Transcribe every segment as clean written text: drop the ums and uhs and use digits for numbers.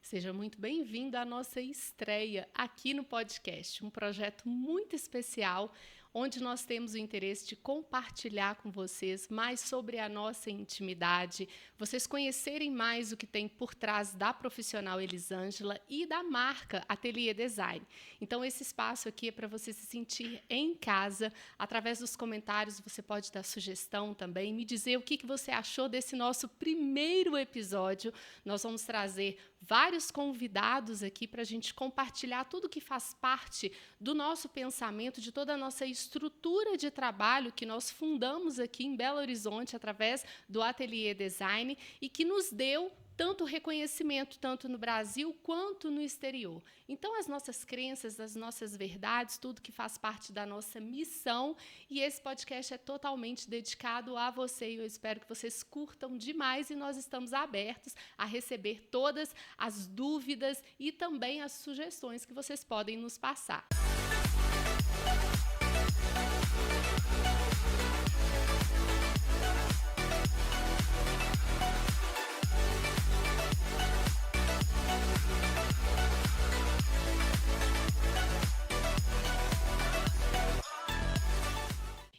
Seja muito bem-vindo à nossa estreia aqui no podcast, um projeto muito especial, onde nós temos o interesse de compartilhar com vocês mais sobre a nossa intimidade, vocês conhecerem mais o que tem por trás da profissional Elisângela e da marca Ateliê Design. Então, esse espaço aqui é para você se sentir em casa. Através dos comentários, você pode dar sugestão também, me dizer o que você achou desse nosso primeiro episódio. Nós vamos trazer vários convidados aqui para a gente compartilhar tudo que faz parte do nosso pensamento, de toda a nossa estrutura de trabalho que nós fundamos aqui em Belo Horizonte através do Ateliê Design e que nos deu tanto reconhecimento, tanto no Brasil quanto no exterior. Então, as nossas crenças, as nossas verdades, tudo que faz parte da nossa missão, e esse podcast é totalmente dedicado a você, e eu espero que vocês curtam demais, e nós estamos abertos a receber todas as dúvidas e também as sugestões que vocês podem nos passar.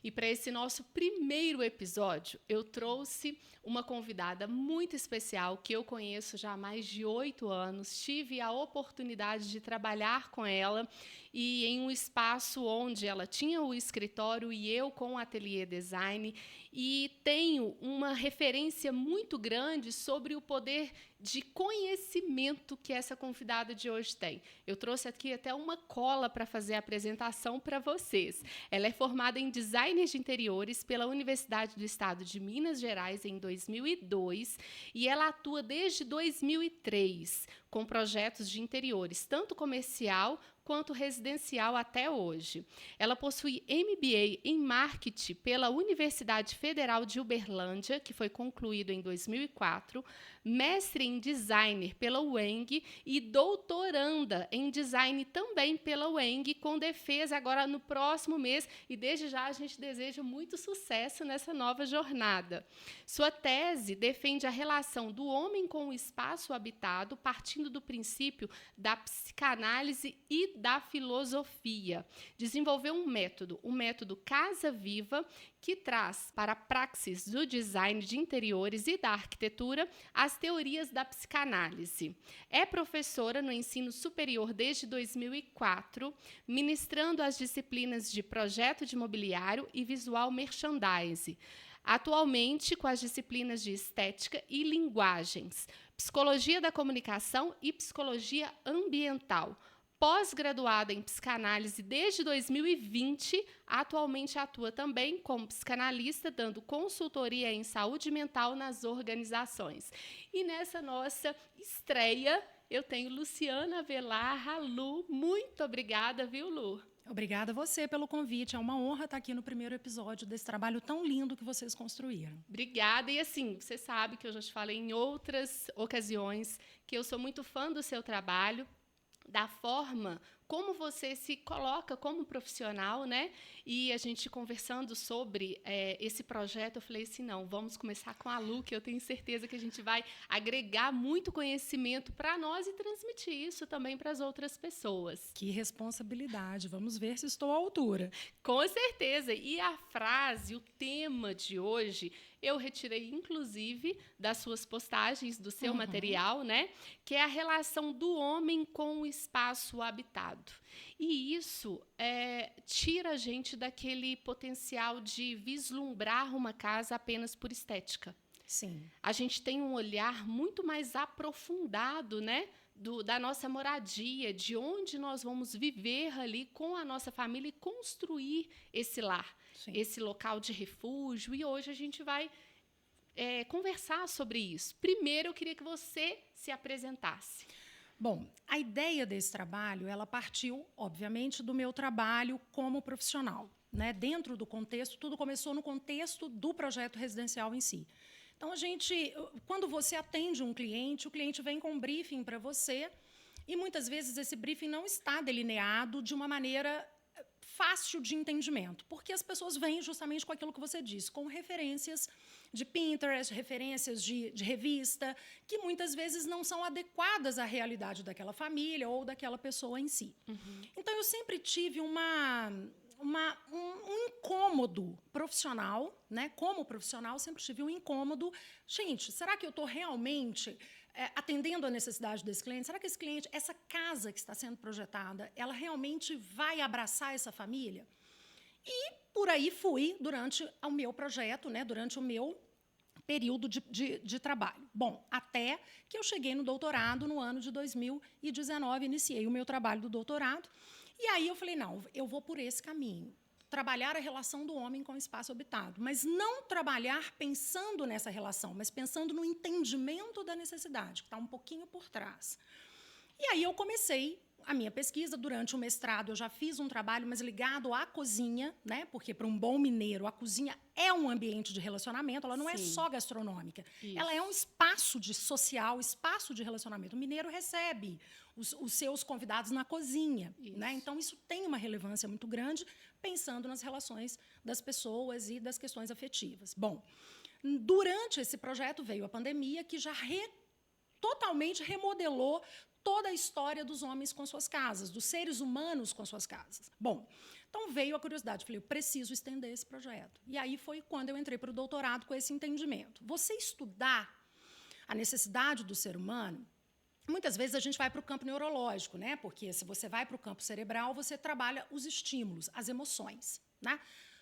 E para esse nosso primeiro episódio, eu trouxe uma convidada muito especial que eu conheço já há mais de 8 anos. Tive a oportunidade de trabalhar com ela e em um espaço onde ela tinha o escritório e eu com o Ateliê Design. E tenho uma referência muito grande sobre o poder de conhecimento que essa convidada de hoje tem. Eu trouxe aqui até uma cola para fazer a apresentação para vocês. Ela é formada em Design de Interiores pela Universidade do Estado de Minas Gerais em 2002 e ela atua desde 2003 com projetos de interiores, tanto comercial quanto residencial até hoje. Ela possui MBA em Marketing pela Universidade Federal de Uberlândia, que foi concluído em 2004, mestre em Designer pela UENG e doutoranda em Design também pela UENG, com defesa agora no próximo mês, e desde já a gente deseja muito sucesso nessa nova jornada. Sua tese defende a relação do homem com o espaço habitado, partindo do princípio da psicanálise e da filosofia. Desenvolveu um método, o método Casa Viva, que traz para a praxis do design de interiores e da arquitetura as teorias da psicanálise. É professora no ensino superior desde 2004, ministrando as disciplinas de projeto de mobiliário e visual merchandising. Atualmente, com as disciplinas de estética e linguagens, psicologia da comunicação e psicologia ambiental. Pós-graduada em psicanálise desde 2020, atualmente atua também como psicanalista, dando consultoria em saúde mental nas organizações. E nessa nossa estreia, eu tenho Luciana Avelar, a Lu. Muito obrigada, viu, Lu? Obrigada a você pelo convite. É uma honra estar aqui no primeiro episódio desse trabalho tão lindo que vocês construíram. Obrigada. E assim, você sabe que eu já te falei em outras ocasiões que eu sou muito fã do seu trabalho, da forma como você se coloca como profissional, né? E a gente conversando sobre esse projeto, eu falei assim, não, vamos começar com a Lu, que eu tenho certeza que a gente vai agregar muito conhecimento para nós e transmitir isso também para as outras pessoas. Que responsabilidade. Vamos ver se estou à altura. Com certeza. E a frase, o tema de hoje, eu retirei, inclusive, das suas postagens, do seu material, né? Que é a relação do homem com o espaço habitado. E isso tira a gente daquele potencial de vislumbrar uma casa apenas por estética. Sim. A gente tem um olhar muito mais aprofundado, né, da nossa moradia, de onde nós vamos viver ali com a nossa família e construir esse lar, Sim. esse local de refúgio. E hoje a gente vai conversar sobre isso. Primeiro, eu queria que você se apresentasse. Bom, a ideia desse trabalho, ela partiu, obviamente, do meu trabalho como profissional, né? Dentro do contexto, tudo começou no contexto do projeto residencial em si. Então, quando você atende um cliente, o cliente vem com um briefing para você e muitas vezes esse briefing não está delineado de uma maneira fácil de entendimento, porque as pessoas vêm justamente com aquilo que você disse, com referências de Pinterest, referências de revista, que muitas vezes não são adequadas à realidade daquela família ou daquela pessoa em si. Então, eu sempre tive um incômodo profissional, né? Como profissional, sempre tive um incômodo. Gente, será que eu estou realmente atendendo a necessidade desse cliente? Será que esse cliente, essa casa que está sendo projetada, ela realmente vai abraçar essa família? E por aí fui durante o meu projeto, né? Durante o meu período de trabalho. Bom, até que eu cheguei no doutorado no ano de 2019, iniciei o meu trabalho do doutorado. E aí eu falei, não, eu vou por esse caminho. Trabalhar a relação do homem com o espaço habitado, mas não trabalhar pensando nessa relação, mas pensando no entendimento da necessidade, que está um pouquinho por trás. E aí eu comecei a minha pesquisa. Durante o mestrado eu já fiz um trabalho mais ligado à cozinha, né? Porque para um bom mineiro a cozinha é um ambiente de relacionamento, ela não é só gastronômica. Isso. Ela é um espaço social, espaço de relacionamento. O mineiro recebe os seus convidados na cozinha, né? Então isso tem uma relevância muito grande, pensando nas relações das pessoas e das questões afetivas. Bom, durante esse projeto veio a pandemia, que já totalmente remodelou toda a história dos homens com suas casas, dos seres humanos com suas casas. Bom, então veio a curiosidade, falei, eu preciso estender esse projeto. E aí foi quando eu entrei para o doutorado com esse entendimento. Você estudar a necessidade do ser humano, muitas vezes a gente vai para o campo neurológico, né? Porque se você vai para o campo cerebral, você trabalha os estímulos, as emoções, né?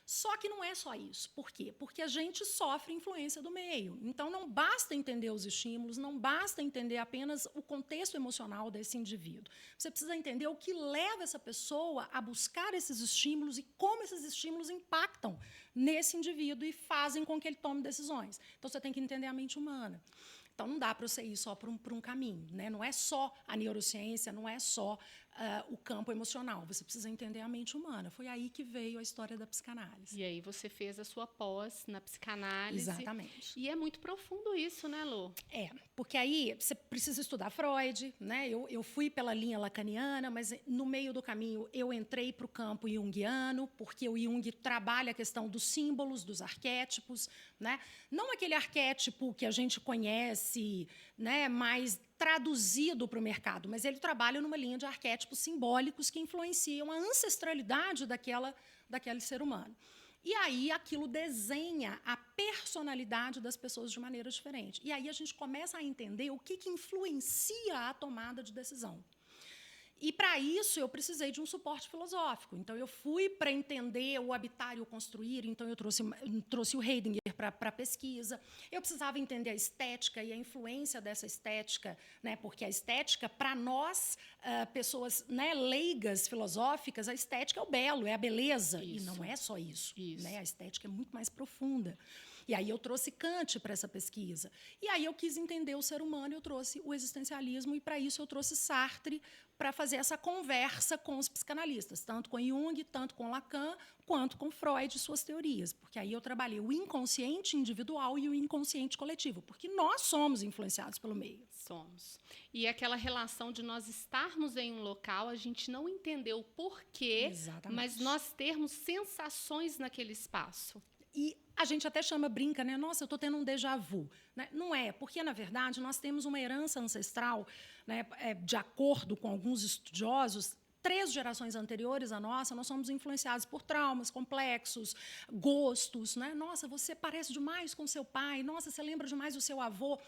Só que não é só isso. Por quê? Porque a gente sofre influência do meio. Então, não basta entender os estímulos, não basta entender apenas o contexto emocional desse indivíduo. Você precisa entender o que leva essa pessoa a buscar esses estímulos e como esses estímulos impactam nesse indivíduo e fazem com que ele tome decisões. Então, você tem que entender a mente humana. Então, não dá para você ir só por um caminho, né? Não é só a neurociência, não é só o campo emocional. Você precisa entender a mente humana. Foi aí que veio a história da psicanálise. E aí você fez a sua pós na psicanálise. Exatamente. E é muito profundo isso, né, Lu? É, porque aí você precisa estudar Freud, né? Eu fui pela linha lacaniana, mas no meio do caminho eu entrei para o campo junguiano, porque o Jung trabalha a questão dos símbolos, dos arquétipos, né? Não aquele arquétipo que a gente conhece, né, mais traduzido para o mercado, mas ele trabalha numa linha de arquétipos simbólicos que influenciam a ancestralidade daquele ser humano. E aí aquilo desenha a personalidade das pessoas de maneira diferente. E aí a gente começa a entender o que influencia a tomada de decisão. E, para isso, eu precisei de um suporte filosófico. Então, eu fui para entender o habitar e o construir. Então, eu trouxe o Heidegger para a pesquisa. Eu precisava entender a estética e a influência dessa estética, né? Porque a estética, para nós, pessoas, né, leigas, filosóficas, a estética é o belo, é a beleza. Isso. E não é só isso. Né? A estética é muito mais profunda. E aí eu trouxe Kant para essa pesquisa. E aí eu quis entender o ser humano, eu trouxe o existencialismo, e para isso eu trouxe Sartre para fazer essa conversa com os psicanalistas, tanto com Jung, tanto com Lacan, quanto com Freud e suas teorias. Porque aí eu trabalhei o inconsciente individual e o inconsciente coletivo, porque nós somos influenciados pelo meio. Somos. E aquela relação de nós estarmos em um local, a gente não entendeu o porquê, mas nós termos sensações naquele espaço. E a gente até brinca, né? Nossa, eu estou tendo um déjà vu. Né? Não é, porque, na verdade, nós temos uma herança ancestral, né? De acordo com alguns estudiosos, 3 gerações anteriores à nossa, nós somos influenciados por traumas complexos, gostos. Né? Nossa, você parece demais com seu pai. Nossa, você lembra demais do seu avô.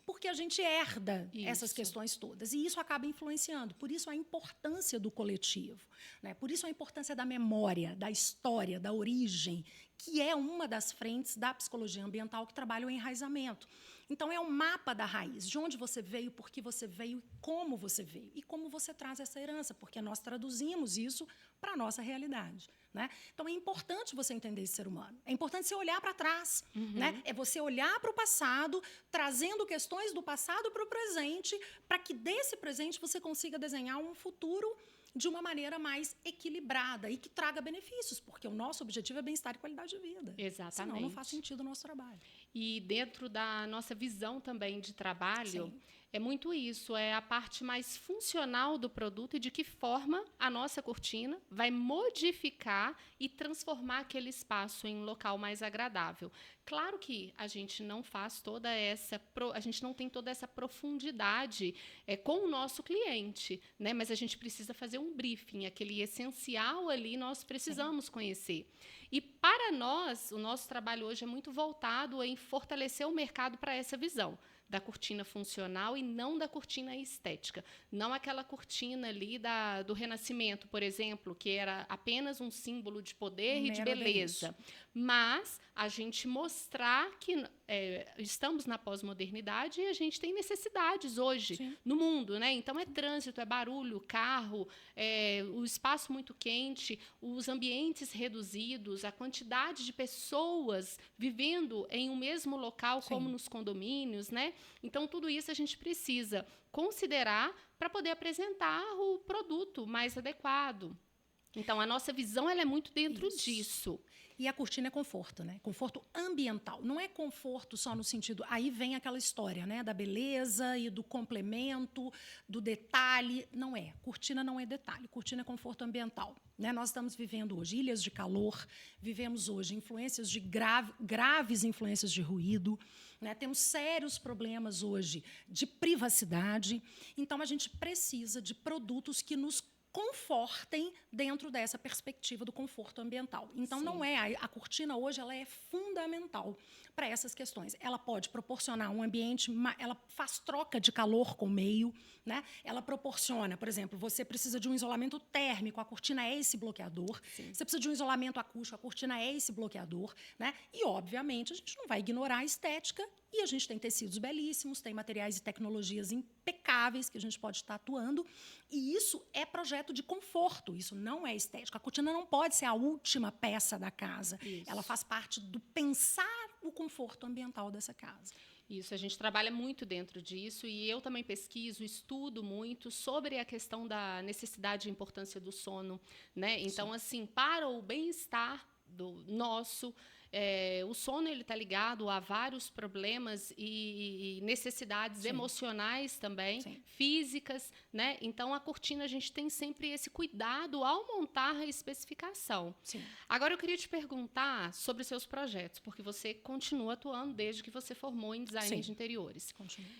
Porque a gente herda essas questões todas. E isso acaba influenciando. Por isso a importância do coletivo. Né? Por isso a importância da memória, da história, da origem, que é uma das frentes da psicologia ambiental que trabalha o enraizamento. Então, é um mapa da raiz, de onde você veio, por que você veio e como você veio. E como você traz essa herança, porque nós traduzimos isso para a nossa realidade. Né? Então, é importante você entender esse ser humano. É importante você olhar para trás. Né? É você olhar para o passado, trazendo questões do passado para o presente, para que desse presente você consiga desenhar um futuro de uma maneira mais equilibrada e que traga benefícios, porque o nosso objetivo é bem-estar e qualidade de vida. Exatamente. Senão não faz sentido o nosso trabalho. E dentro da nossa visão também de trabalho, É muito isso, é a parte mais funcional do produto e de que forma a nossa cortina vai modificar e transformar aquele espaço em um local mais agradável. Claro que a gente não faz toda essa, a gente não tem toda essa profundidade com o nosso cliente, né? Mas a gente precisa fazer um briefing, aquele essencial ali nós precisamos conhecer. E para nós, o nosso trabalho hoje é muito voltado em fortalecer o mercado para essa visão da cortina funcional e não da cortina estética. Não aquela cortina ali do Renascimento, por exemplo, que era apenas um símbolo de poder e de beleza. Mas a gente mostrar que estamos na pós-modernidade e a gente tem necessidades hoje no mundo, né? Então, é trânsito, é barulho, carro, o espaço muito quente, os ambientes reduzidos, a quantidade de pessoas vivendo em um mesmo local, como nos condomínios, né? Então, tudo isso a gente precisa considerar para poder apresentar o produto mais adequado. Então, a nossa visão ela é muito dentro disso. E a cortina é conforto, né? Conforto ambiental. Não é conforto só no sentido... Aí vem aquela história, né? Da beleza e do complemento, do detalhe. Não é. Cortina não é detalhe. Cortina é conforto ambiental. Né? Nós estamos vivendo hoje ilhas de calor, vivemos hoje influências de graves influências de ruído, né? Temos sérios problemas hoje de privacidade. Então, a gente precisa de produtos que nos confortem dentro dessa perspectiva do conforto ambiental. Então, não é a cortina hoje ela é fundamental para essas questões. Ela pode proporcionar um ambiente, ela faz troca de calor com o meio, né? Ela proporciona, por exemplo, você precisa de um isolamento térmico, a cortina é esse bloqueador. Você precisa de um isolamento acústico, a cortina é esse bloqueador, né? E, obviamente, a gente não vai ignorar a estética. E a gente tem tecidos belíssimos, tem materiais e tecnologias impecáveis que a gente pode estar atuando. E isso é projeto de conforto, isso não é estética. A cortina não pode ser a última peça da casa. Isso. Ela faz parte do pensar o conforto ambiental dessa casa. Isso, a gente trabalha muito dentro disso e eu também pesquiso, estudo muito sobre a questão da necessidade e importância do sono, né? Então, assim, para o bem-estar do nosso... o sono ele está ligado a vários problemas e necessidades emocionais também, físicas, né? Então, a cortina, a gente tem sempre esse cuidado ao montar a especificação. Agora, eu queria te perguntar sobre os seus projetos, porque você continua atuando desde que você formou em design de interiores. Continuo.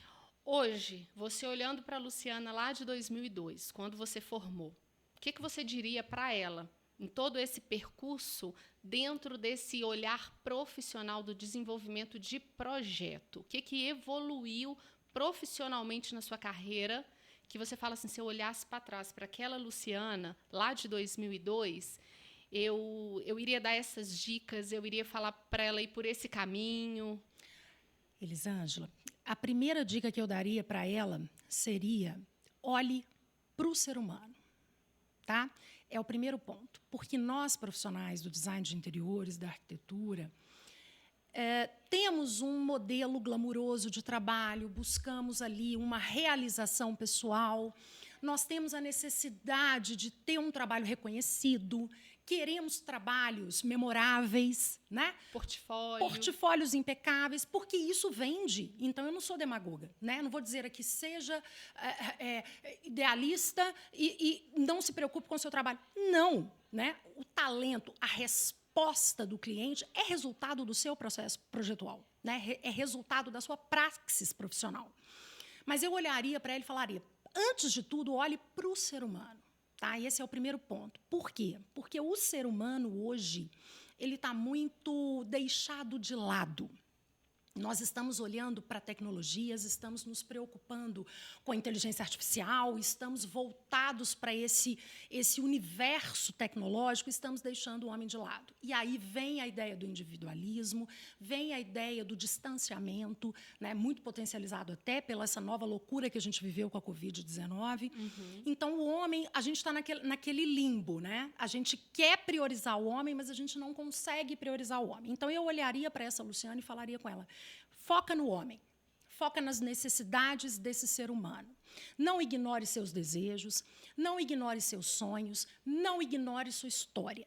Hoje, você olhando para a Luciana lá de 2002, quando você formou, o que você diria para ela? Em todo esse percurso, dentro desse olhar profissional do desenvolvimento de projeto, o que evoluiu profissionalmente na sua carreira, que você fala assim, se eu olhasse para trás, para aquela Luciana, lá de 2002, eu iria dar essas dicas, eu iria falar para ela ir por esse caminho? Elisângela, a primeira dica que eu daria para ela seria olhe para o ser humano, tá? É o primeiro ponto, porque nós, profissionais do design de interiores, da arquitetura, temos um modelo glamuroso de trabalho, buscamos ali uma realização pessoal, nós temos a necessidade de ter um trabalho reconhecido, queremos trabalhos memoráveis, né? Portfólios impecáveis, porque isso vende. Então, eu não sou demagoga, né? Não vou dizer aqui seja idealista e não se preocupe com o seu trabalho. Não, né? O talento, a resposta do cliente é resultado do seu processo projetual, né? É resultado da sua praxis profissional. Mas eu olharia para ele e falaria, antes de tudo, olhe para o ser humano. Tá? Esse é o primeiro ponto. Por quê? Porque o ser humano hoje ele está muito deixado de lado. Nós estamos olhando para tecnologias, estamos nos preocupando com a inteligência artificial, estamos voltados para esse universo tecnológico, estamos deixando o homem de lado. E aí vem a ideia do individualismo, vem a ideia do distanciamento, né, muito potencializado até pela essa nova loucura que a gente viveu com a Covid-19. Então, o homem, a gente está naquele limbo, né? A gente quer priorizar o homem, mas a gente não consegue priorizar o homem. Então, eu olharia para essa Luciana e falaria com ela, foca no homem, foca nas necessidades desse ser humano. Não ignore seus desejos, não ignore seus sonhos, não ignore sua história.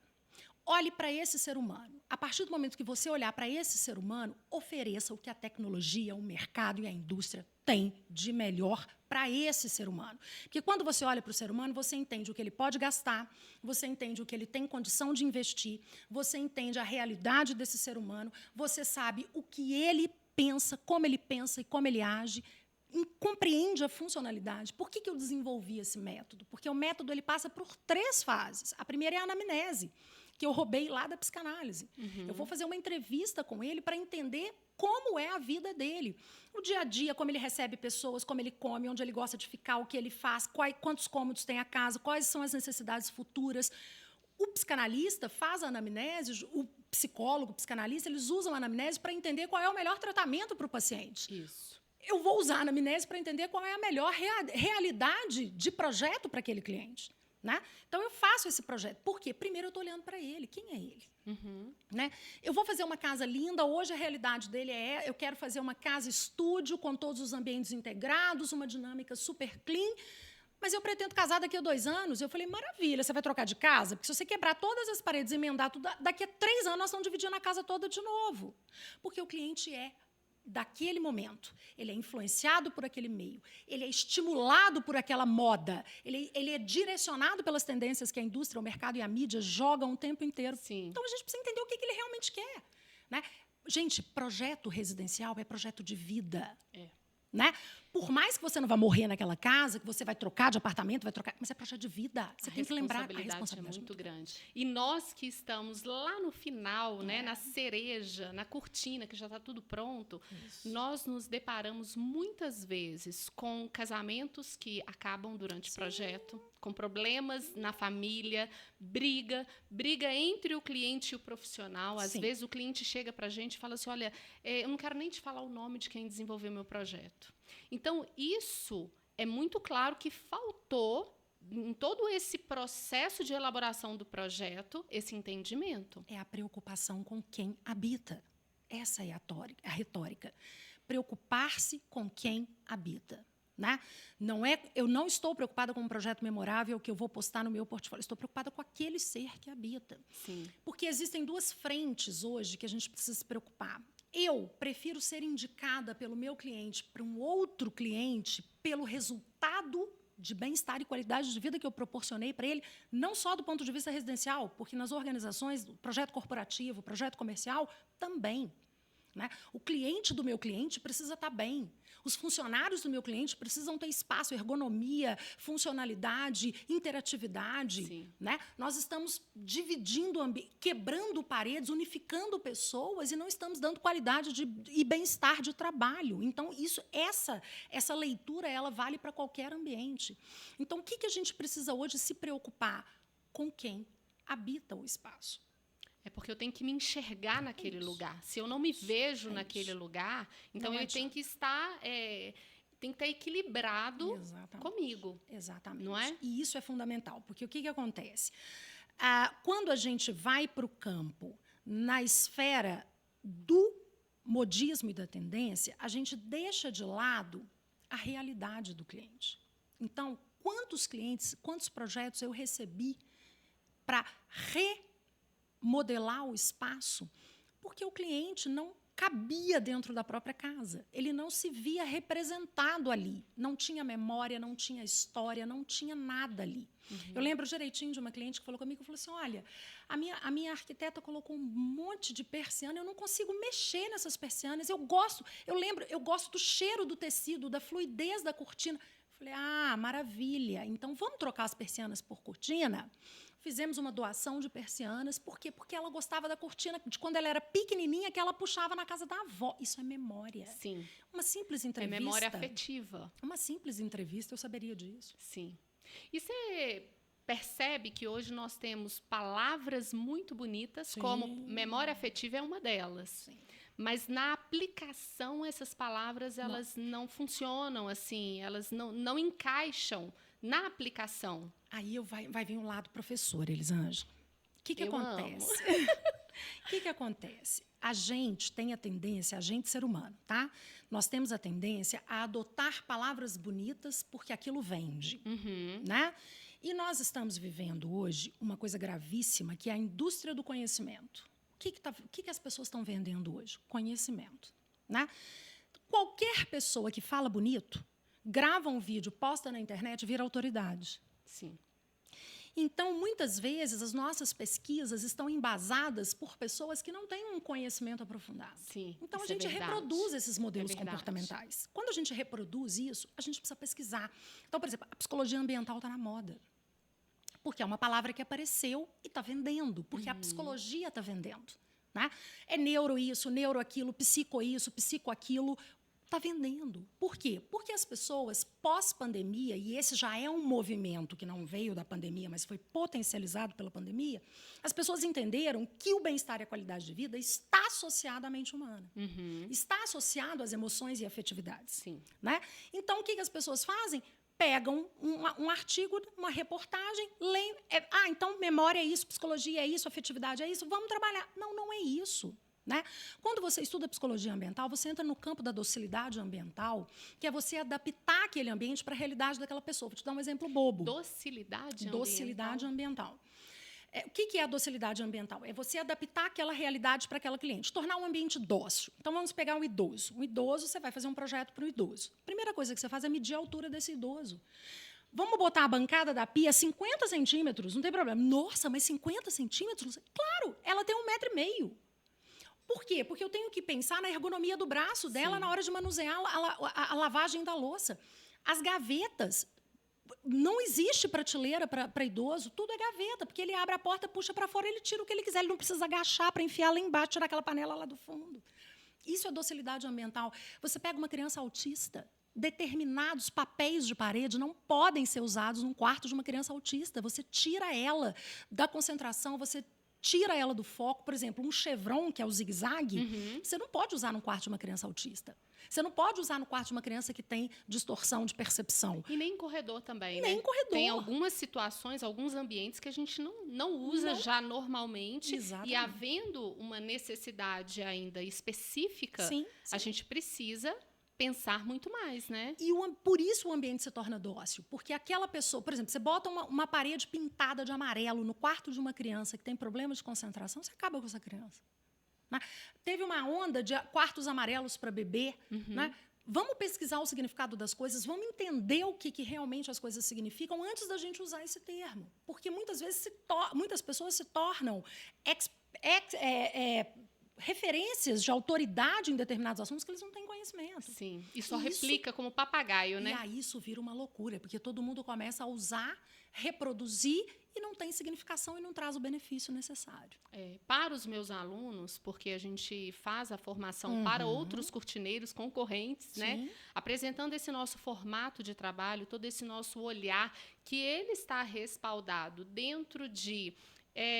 olhe para esse ser humano. A partir do momento que você olhar para esse ser humano, ofereça o que a tecnologia, o mercado e a indústria têm de melhor para esse ser humano. Porque quando você olha para o ser humano, você entende o que ele pode gastar, você entende o que ele tem condição de investir, você entende a realidade desse ser humano, você sabe o que ele pensa e como ele age, compreende a funcionalidade. Por que eu desenvolvi esse método? Porque o método ele passa por 3 fases. A primeira é a anamnese, que eu roubei lá da psicanálise. Eu vou fazer uma entrevista com ele para entender como é a vida dele. O dia a dia, como ele recebe pessoas, como ele come, onde ele gosta de ficar, o que ele faz, quantos cômodos tem a casa, quais são as necessidades futuras. O psicanalista faz a anamnese, o psicólogo, o psicanalista, eles usam a anamnese para entender qual é o melhor tratamento para o paciente. Isso. Eu vou usar a anamnese para entender qual é a melhor realidade de projeto para aquele cliente. Né? Então, eu faço esse projeto. Por quê? Primeiro, eu estou olhando para ele. Quem é ele? Né? Eu vou fazer uma casa linda. Hoje, a realidade dele eu quero fazer uma casa estúdio com todos os ambientes integrados, uma dinâmica super clean. Mas eu pretendo casar daqui a 2 anos. Eu falei, maravilha, você vai trocar de casa? Porque se você quebrar todas as paredes e emendar tudo, daqui a 3 anos nós estamos dividindo a casa toda de novo. Porque o cliente daquele momento. Ele é influenciado por aquele meio. Ele é estimulado por aquela moda. Ele é direcionado pelas tendências que a indústria, o mercado e a mídia jogam o tempo inteiro. Sim. Então, a gente precisa entender o que ele realmente quer. Né? Gente, projeto residencial é projeto de vida. Né? Por mais que você não vá morrer naquela casa, que você vai trocar de apartamento, mas é projeto de vida. Você tem que lembrar a responsabilidade é muito grande. E nós que estamos lá no final, né, na cereja, na cortina, que já está tudo pronto, nós nos deparamos muitas vezes com casamentos que acabam durante o projeto, com problemas na família, briga entre o cliente e o profissional. Às vezes o cliente chega para a gente e fala assim, olha, eu não quero nem te falar o nome de quem desenvolveu meu projeto. Então, isso é muito claro que faltou em todo esse processo de elaboração do projeto, esse entendimento. É a preocupação com quem habita. Essa é a retórica. Preocupar-se com quem habita. Né? Eu não estou preocupada com um projeto memorável que eu vou postar no meu portfólio. Estou preocupada com aquele ser que habita. Sim. Porque existem 2 frentes hoje que a gente precisa se preocupar. Eu prefiro ser indicada pelo meu cliente para um outro cliente pelo resultado de bem-estar e qualidade de vida que eu proporcionei para ele, não só do ponto de vista residencial, porque nas organizações, projeto corporativo, projeto comercial, também. Né? O cliente do meu cliente precisa estar bem. Os funcionários do meu cliente precisam ter espaço, ergonomia, funcionalidade, interatividade. Né? Nós estamos dividindo, quebrando paredes, unificando pessoas e não estamos dando qualidade e bem-estar de trabalho. Então, essa leitura ela vale para qualquer ambiente. Então, o que a gente precisa hoje se preocupar? Com quem habita o espaço. É porque eu tenho que me enxergar naquele lugar. Se eu não me vejo naquele lugar, então eu tenho que estar, tem que estar equilibrado comigo. Exatamente. Não é? E isso é fundamental, porque o que acontece? Quando a gente vai para o campo, na esfera do modismo e da tendência, a gente deixa de lado a realidade do cliente. Então, quantos clientes, quantos projetos eu recebi para modelar o espaço, porque o cliente não cabia dentro da própria casa. Ele não se via representado ali. Não tinha memória, não tinha história, não tinha nada ali. Eu lembro direitinho de uma cliente que falou comigo, falou assim, olha, a minha arquiteta colocou um monte de persiana, eu não consigo mexer nessas persianas, eu gosto do cheiro do tecido, da fluidez da cortina. Falei, maravilha, então vamos trocar as persianas por cortina? Fizemos uma doação de persianas. Por quê? Porque ela gostava da cortina de quando ela era pequenininha, que ela puxava na casa da avó. Isso é memória. Sim. Uma simples entrevista. É memória afetiva. Uma simples entrevista, eu saberia disso. Sim. E você percebe que hoje nós temos palavras muito bonitas, como memória afetiva é uma delas. Sim. Mas na aplicação, essas palavras elas não funcionam assim, elas não encaixam na aplicação. Aí vai vir um lado professor, Elisângela. O que acontece? O que acontece? A gente tem a tendência, a gente ser humano, tá? Nós temos a tendência a adotar palavras bonitas porque aquilo vende, né? E nós estamos vivendo hoje uma coisa gravíssima, que é a indústria do conhecimento. O que as pessoas estão vendendo hoje? Conhecimento. Né? Qualquer pessoa que fala bonito, grava um vídeo, posta na internet, vira autoridade. Sim. Então, muitas vezes, as nossas pesquisas estão embasadas por pessoas que não têm um conhecimento aprofundado. Sim, então, a isso gente é verdade. reproduz esses modelos É verdade. comportamentais. Quando a gente reproduz isso, a gente precisa pesquisar. Então, por exemplo, a psicologia ambiental está na moda. Porque é uma palavra que apareceu e está vendendo. Porque a psicologia está vendendo. Né? É neuro isso, neuro aquilo, psico isso, psico aquilo. Está vendendo. Por quê? Porque as pessoas, pós-pandemia, e esse já é um movimento que não veio da pandemia, mas foi potencializado pela pandemia, as pessoas entenderam que o bem-estar e a qualidade de vida está associado à mente humana. Está associado às emoções e afetividades. Sim. Né? Então, o que as pessoas fazem? Pegam um artigo, uma reportagem, leem. Então memória é isso, psicologia é isso, afetividade é isso, vamos trabalhar. Não, não é isso. Né? Quando você estuda psicologia ambiental, você entra no campo da docilidade ambiental, que é você adaptar aquele ambiente para a realidade daquela pessoa. Vou te dar um exemplo bobo. Docilidade ambiental. Docilidade ambiental. O que é a docilidade ambiental? É você adaptar aquela realidade para aquela cliente, tornar um ambiente dócil. Então, vamos pegar um idoso. Um idoso, você vai fazer um projeto para o idoso. A primeira coisa que você faz é medir a altura desse idoso. Vamos botar a bancada da pia 50 centímetros, não tem problema. Nossa, mas 50 centímetros? Claro, ela tem 1,5 metro. Por quê? Porque eu tenho que pensar na ergonomia do braço dela na hora de manusear a lavagem da louça. As gavetas, não existe prateleira para idoso, tudo é gaveta, porque ele abre a porta, puxa para fora, ele tira o que ele quiser, ele não precisa agachar para enfiar lá embaixo, tirar aquela panela lá do fundo. Isso é docilidade ambiental. Você pega uma criança autista, determinados papéis de parede não podem ser usados num quarto de uma criança autista. Você tira ela da concentração, você tira ela do foco. Por exemplo, um chevron, que é o zigue-zague, você não pode usar no quarto de uma criança autista. Você não pode usar no quarto de uma criança que tem distorção de percepção. E nem em corredor também, nem né? em corredor. Tem algumas situações, alguns ambientes que a gente não usa já normalmente. Exatamente. E havendo uma necessidade ainda específica, Sim. a gente precisa pensar muito mais, né? E por isso o ambiente se torna dócil. Porque aquela pessoa, por exemplo, você bota uma parede pintada de amarelo no quarto de uma criança que tem problemas de concentração, você acaba com essa criança. Né? Teve uma onda de quartos amarelos para bebê. Né? Vamos pesquisar o significado das coisas, vamos entender o que realmente as coisas significam antes da gente usar esse termo. Porque muitas vezes muitas pessoas se tornam referências de autoridade em determinados assuntos que eles não têm conhecimento. Sim, e só replica como papagaio, né? E aí isso vira uma loucura, porque todo mundo começa a usar, reproduzir e não tem significação e não traz o benefício necessário. Para os meus alunos, porque a gente faz a formação para outros cortineiros concorrentes, né? Apresentando esse nosso formato de trabalho, todo esse nosso olhar, que ele está respaldado dentro de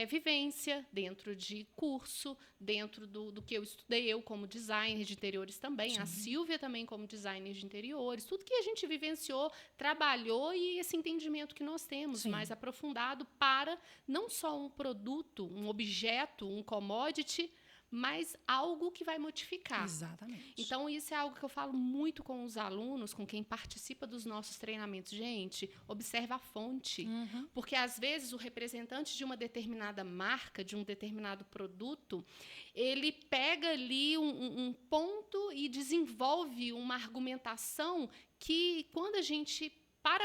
vivência, dentro de curso, dentro do que eu estudei, eu como designer de interiores também, a Silvia também como designer de interiores, tudo que a gente vivenciou, trabalhou e esse entendimento que nós temos mais aprofundado para não só um produto, um objeto, um commodity, mas algo que vai modificar. Exatamente. Então, isso é algo que eu falo muito com os alunos, com quem participa dos nossos treinamentos. Gente, observa a fonte. Porque, às vezes, o representante de uma determinada marca, de um determinado produto, ele pega ali um ponto e desenvolve uma argumentação que, quando a gente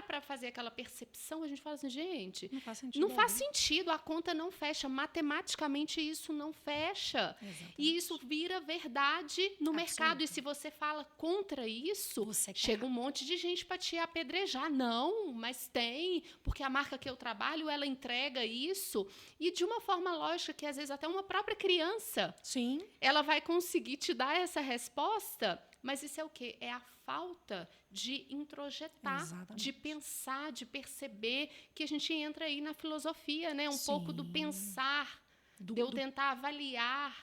para fazer aquela percepção, a gente fala assim, gente, não faz sentido. Não faz sentido, a conta não fecha, matematicamente isso não fecha. Exatamente. E isso vira verdade no mercado. E se você fala contra isso, chega um monte de gente para te apedrejar. Não, mas tem, porque a marca que eu trabalho, ela entrega isso. E de uma forma lógica, que às vezes até uma própria criança, ela vai conseguir te dar essa resposta. Mas isso é o quê? É a falta de introjetar, de pensar, de perceber, que a gente entra aí na filosofia, né? Um pouco do pensar, de eu tentar avaliar.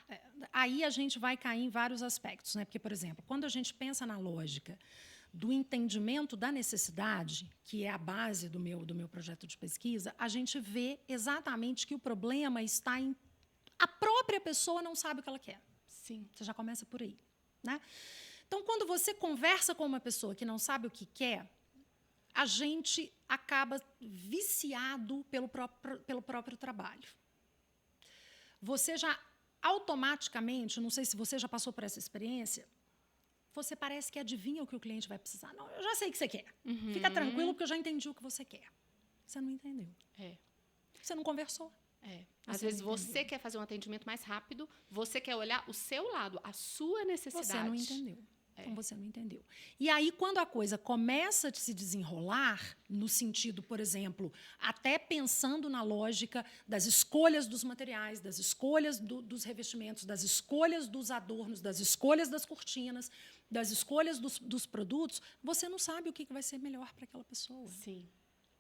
Aí a gente vai cair em vários aspectos, né? Porque, por exemplo, quando a gente pensa na lógica do entendimento da necessidade, que é a base do meu projeto de pesquisa, a gente vê exatamente que o problema está em a própria pessoa não sabe o que ela quer. Sim. Você já começa por aí, né? Então, quando você conversa com uma pessoa que não sabe o que quer, a gente acaba viciado pelo próprio trabalho. Você já automaticamente, não sei se você já passou por essa experiência, você parece que adivinha o que o cliente vai precisar. Não, eu já sei o que você quer. Fica tranquilo, porque eu já entendi o que você quer. Você não entendeu. Você não conversou. Às vezes você quer fazer um atendimento mais rápido, você quer olhar o seu lado, a sua necessidade. Você não entendeu. Então, você não entendeu. E aí, quando a coisa começa a se desenrolar, no sentido, por exemplo, até pensando na lógica das escolhas dos materiais, das escolhas dos revestimentos, das escolhas dos adornos, das escolhas das cortinas, das escolhas dos produtos, você não sabe o que vai ser melhor para aquela pessoa. Sim.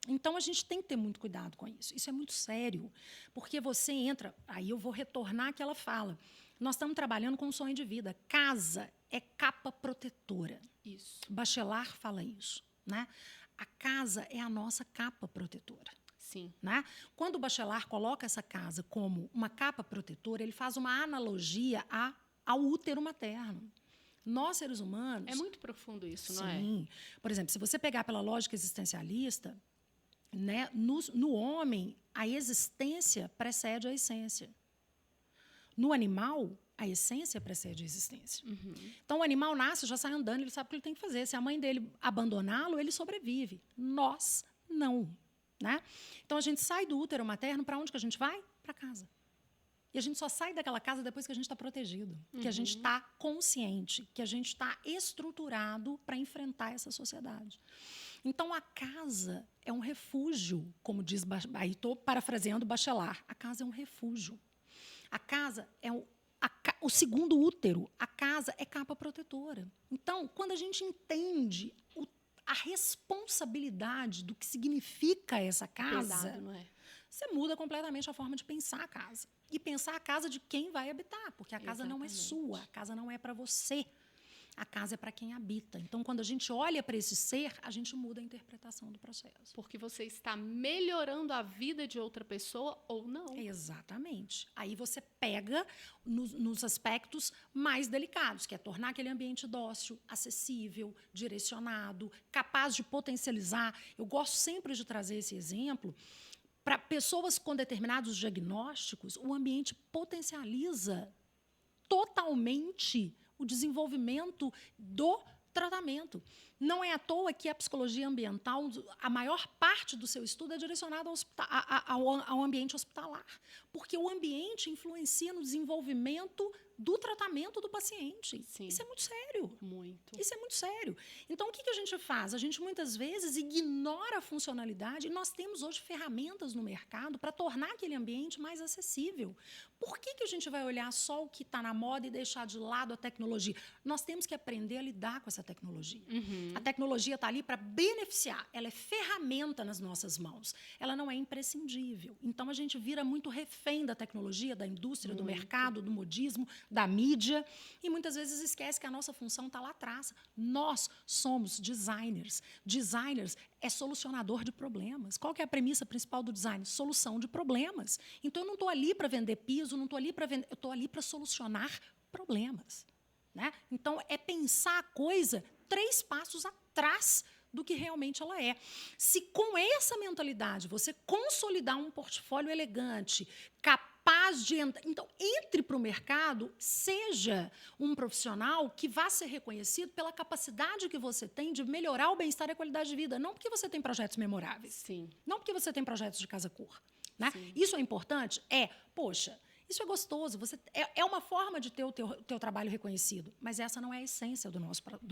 Então, a gente tem que ter muito cuidado com isso. Isso é muito sério, porque você entra... Aí eu vou retornar àquela fala. Nós estamos trabalhando com um sonho de vida. Casa é capa protetora. Isso. Bachelard fala isso, né? A casa é a nossa capa protetora. Sim. Né? Quando o Bachelard coloca essa casa como uma capa protetora, ele faz uma analogia ao útero materno. Nós, seres humanos... É muito profundo isso, não é? Sim. Por exemplo, se você pegar pela lógica existencialista, né, no homem, a existência precede a essência. No animal, a essência precede a existência. Então, o animal nasce, já sai andando, ele sabe o que ele tem que fazer. Se a mãe dele abandoná-lo, ele sobrevive. Nós, não. Né? Então, a gente sai do útero materno, para onde que a gente vai? Para casa. E a gente só sai daquela casa depois que a gente está protegido, que a gente está consciente, que a gente está estruturado para enfrentar essa sociedade. Então, a casa é um refúgio, como diz... Aí estou parafraseando Bachelard. A casa é um refúgio. A casa é o segundo útero. A casa é capa protetora. Então, quando a gente entende a responsabilidade do que significa essa casa... Pesado, não é? Você muda completamente a forma de pensar a casa. E pensar a casa de quem vai habitar, porque a casa não é sua, a casa não é para você. A casa é para quem habita. Então, quando a gente olha para esse ser, a gente muda a interpretação do processo. Porque você está melhorando a vida de outra pessoa ou não. Exatamente. Aí você pega nos aspectos mais delicados, que é tornar aquele ambiente dócil, acessível, direcionado, capaz de potencializar. Eu gosto sempre de trazer esse exemplo. Para pessoas com determinados diagnósticos, o ambiente potencializa totalmente o desenvolvimento do tratamento. Não é à toa que a psicologia ambiental, a maior parte do seu estudo é direcionada ao ambiente hospitalar, porque o ambiente influencia no desenvolvimento do tratamento do paciente. Sim. Isso é muito sério. Muito. Isso é muito sério. Então, o que a gente faz? A gente, muitas vezes, ignora a funcionalidade e nós temos hoje ferramentas no mercado para tornar aquele ambiente mais acessível. Por que a gente vai olhar só o que está na moda e deixar de lado a tecnologia? Nós temos que aprender a lidar com essa tecnologia. A tecnologia está ali para beneficiar. Ela é ferramenta nas nossas mãos. Ela não é imprescindível. Então, a gente vira muito refém da tecnologia, da indústria, do mercado, do modismo, da mídia, e muitas vezes esquece que a nossa função está lá atrás. Nós somos designers. Designers é solucionador de problemas. Qual que é a premissa principal do design? Solução de problemas. Então, eu não estou ali para vender piso, não estou ali para vender, eu estou ali para solucionar problemas. Né? Então, é pensar a coisa 3 passos atrás do que realmente ela é. Se com essa mentalidade você consolidar um portfólio elegante, capaz de entrar... Então, entre para o mercado, seja um profissional que vá ser reconhecido pela capacidade que você tem de melhorar o bem-estar e a qualidade de vida. Não porque você tem projetos memoráveis. Sim. Não porque você tem projetos de casa-cor. Né? Isso é importante? Poxa, isso é gostoso. É uma forma de ter o teu trabalho reconhecido, mas essa não é a essência do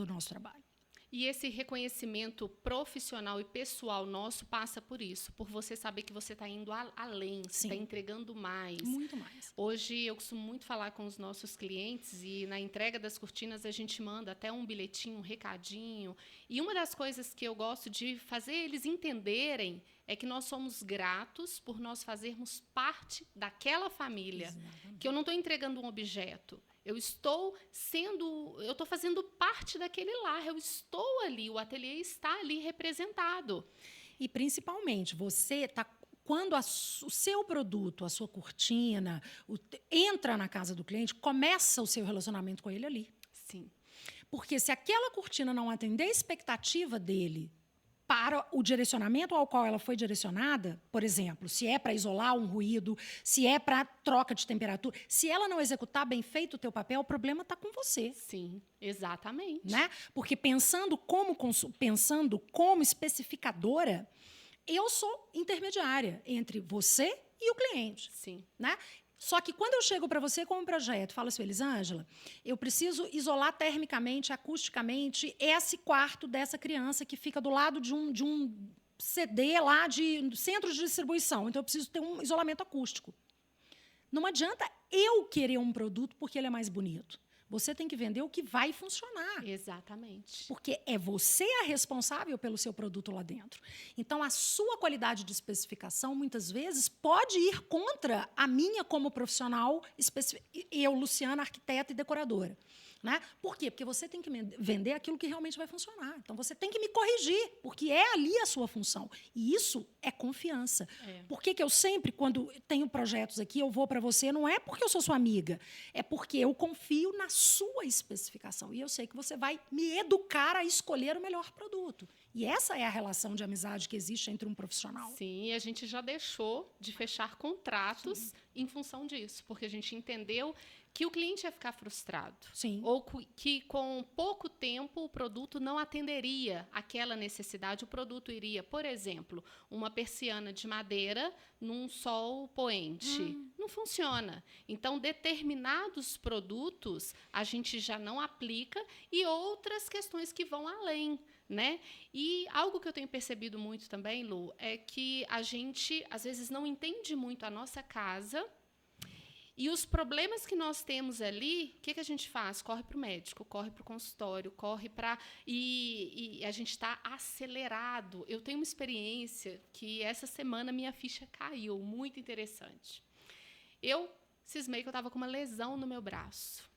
nosso trabalho. E esse reconhecimento profissional e pessoal nosso passa por isso, por você saber que você está indo além, você está entregando mais. Muito mais. Hoje, eu costumo muito falar com os nossos clientes e na entrega das cortinas a gente manda até um bilhetinho, um recadinho. E uma das coisas que eu gosto de fazer eles entenderem é que nós somos gratos por nós fazermos parte daquela família. Exatamente. Que eu não estou entregando um objeto. Eu estou fazendo parte daquele lar, eu estou ali, o ateliê está ali representado. E, principalmente, quando o seu produto, a sua cortina, entra na casa do cliente, começa o seu relacionamento com ele ali. Sim. Porque se aquela cortina não atender a expectativa dele para o direcionamento ao qual ela foi direcionada, por exemplo, se é para isolar um ruído, se é para troca de temperatura, se ela não executar bem feito o teu papel, o problema está com você. Sim, exatamente. Né? Porque pensando como especificadora, eu sou intermediária entre você e o cliente. Sim. Né? Só que quando eu chego para você com um projeto, falo assim, Elisângela, eu preciso isolar termicamente, acusticamente, esse quarto dessa criança que fica do lado de um CD lá de centro de distribuição. Então, eu preciso ter um isolamento acústico. Não adianta eu querer um produto porque ele é mais bonito. Você tem que vender o que vai funcionar. Exatamente. Porque é você a responsável pelo seu produto lá dentro. Então, a sua qualidade de especificação, muitas vezes, pode ir contra a minha como profissional, eu, Luciana, arquiteta e decoradora. Né? Por quê? Porque você tem que vender aquilo que realmente vai funcionar. Então, você tem que me corrigir, porque é ali a sua função. E isso é confiança. Por que eu sempre, quando tenho projetos aqui, eu vou para você, não é porque eu sou sua amiga, é porque eu confio na sua especificação. E eu sei que você vai me educar a escolher o melhor produto. E essa é a relação de amizade que existe entre um profissional. Sim, e a gente já deixou de fechar contratos em função disso, porque a gente entendeu que o cliente ia ficar frustrado. Sim. Ou que com pouco tempo o produto não atenderia aquela necessidade. O produto iria, por exemplo, uma persiana de madeira num sol poente. Não funciona. Então, determinados produtos a gente já não aplica e outras questões que vão além. Né? E algo que eu tenho percebido muito também, Lu, é que a gente, às vezes, não entende muito a nossa casa. E os problemas que nós temos ali, o que a gente faz? Corre para o médico, corre para o consultório, corre para... E a gente está acelerado. Eu tenho uma experiência que essa semana minha ficha caiu, muito interessante. Eu cismei que eu estava com uma lesão no meu braço.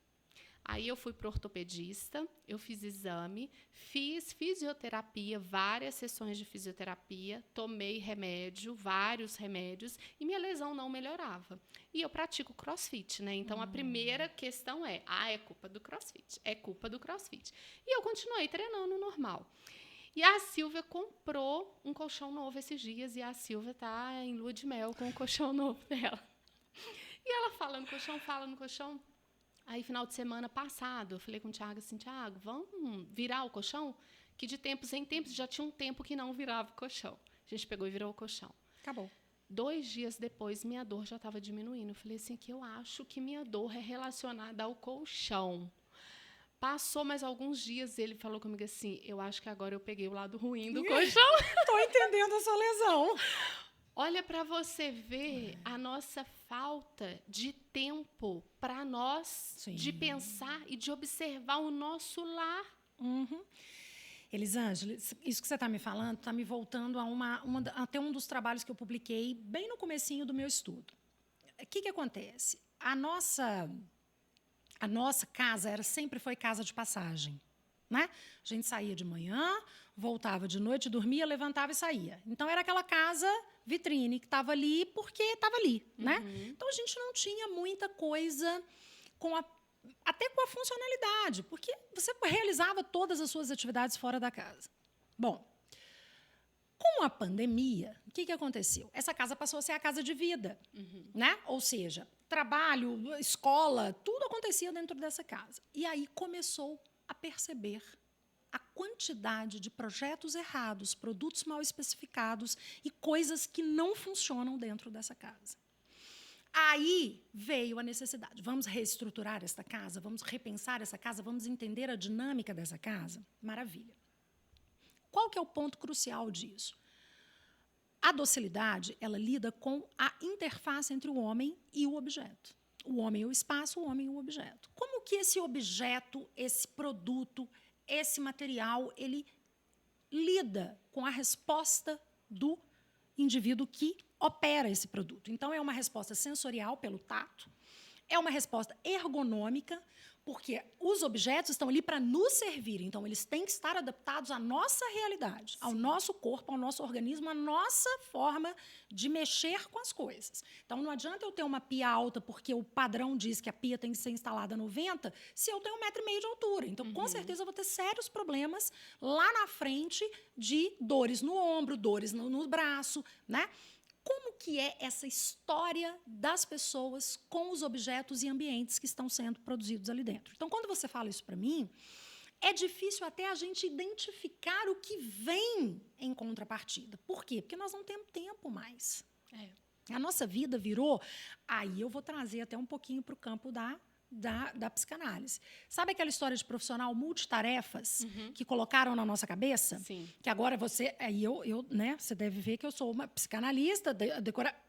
Aí eu fui para o ortopedista, eu fiz exame, fiz fisioterapia, várias sessões de fisioterapia, tomei remédio, vários remédios, e minha lesão não melhorava. E eu pratico crossfit, né? Então, a primeira questão é culpa do crossfit, é culpa do crossfit. E eu continuei treinando normal. E a Silvia comprou um colchão novo esses dias, e a Silvia está em lua de mel com o colchão novo dela. E ela fala no colchão... Aí, final de semana passado, eu falei com o Thiago assim, Thiago, vamos virar o colchão? Que de tempos em tempos, já tinha um tempo que não virava o colchão. A gente pegou e virou o colchão. Acabou. 2 dias depois, minha dor já estava diminuindo. Eu falei assim, que eu acho que minha dor é relacionada ao colchão. Passou mais alguns dias, ele falou comigo assim, eu acho que agora eu peguei o lado ruim do colchão. Estou entendendo a sua lesão. Olha para você ver a nossa falta de tempo para nós, Sim. de pensar e de observar o nosso lar. Elisângela, isso que você está me falando está me voltando a até um dos trabalhos que eu publiquei bem no comecinho do meu estudo. O que acontece? A nossa casa sempre foi casa de passagem. Né? A gente saía de manhã, voltava de noite, dormia, levantava e saía. Então, era aquela casa vitrine que estava ali porque estava ali. Né? Então, a gente não tinha muita coisa até com a funcionalidade, porque você realizava todas as suas atividades fora da casa. Bom, com a pandemia, o que aconteceu? Essa casa passou a ser a casa de vida. Né? Ou seja, trabalho, escola, tudo acontecia dentro dessa casa. E aí começou a perceber a quantidade de projetos errados, produtos mal especificados e coisas que não funcionam dentro dessa casa. Aí veio a necessidade. Vamos reestruturar esta casa? Vamos repensar essa casa? Vamos entender a dinâmica dessa casa? Maravilha. Qual que é o ponto crucial disso? A docilidade, ela lida com a interface entre o homem e o objeto. O homem e o espaço, o homem e o objeto. Como que esse objeto, esse produto, esse material, ele lida com a resposta do indivíduo que opera esse produto? Então, é uma resposta sensorial pelo tato, É uma resposta ergonômica, porque os objetos estão ali para nos servir. Então, eles têm que estar adaptados à nossa realidade, ao nosso corpo, ao nosso organismo, à nossa forma de mexer com as coisas. Então, não adianta eu ter uma pia alta, porque o padrão diz que a pia tem que ser instalada a 90, se eu tenho 1,5 m de altura. Então, com certeza, eu vou ter sérios problemas lá na frente de dores no ombro, dores no braço, né? Como que é essa história das pessoas com os objetos e ambientes que estão sendo produzidos ali dentro? Então, quando você fala isso para mim, é difícil até a gente identificar o que vem em contrapartida. Por quê? Porque nós não temos tempo mais. A nossa vida virou... Aí eu vou trazer até um pouquinho para o campo da psicanálise. Sabe aquela história de profissional multitarefas que colocaram na nossa cabeça? Sim. Que agora você... Aí né, você deve ver que eu sou uma psicanalista,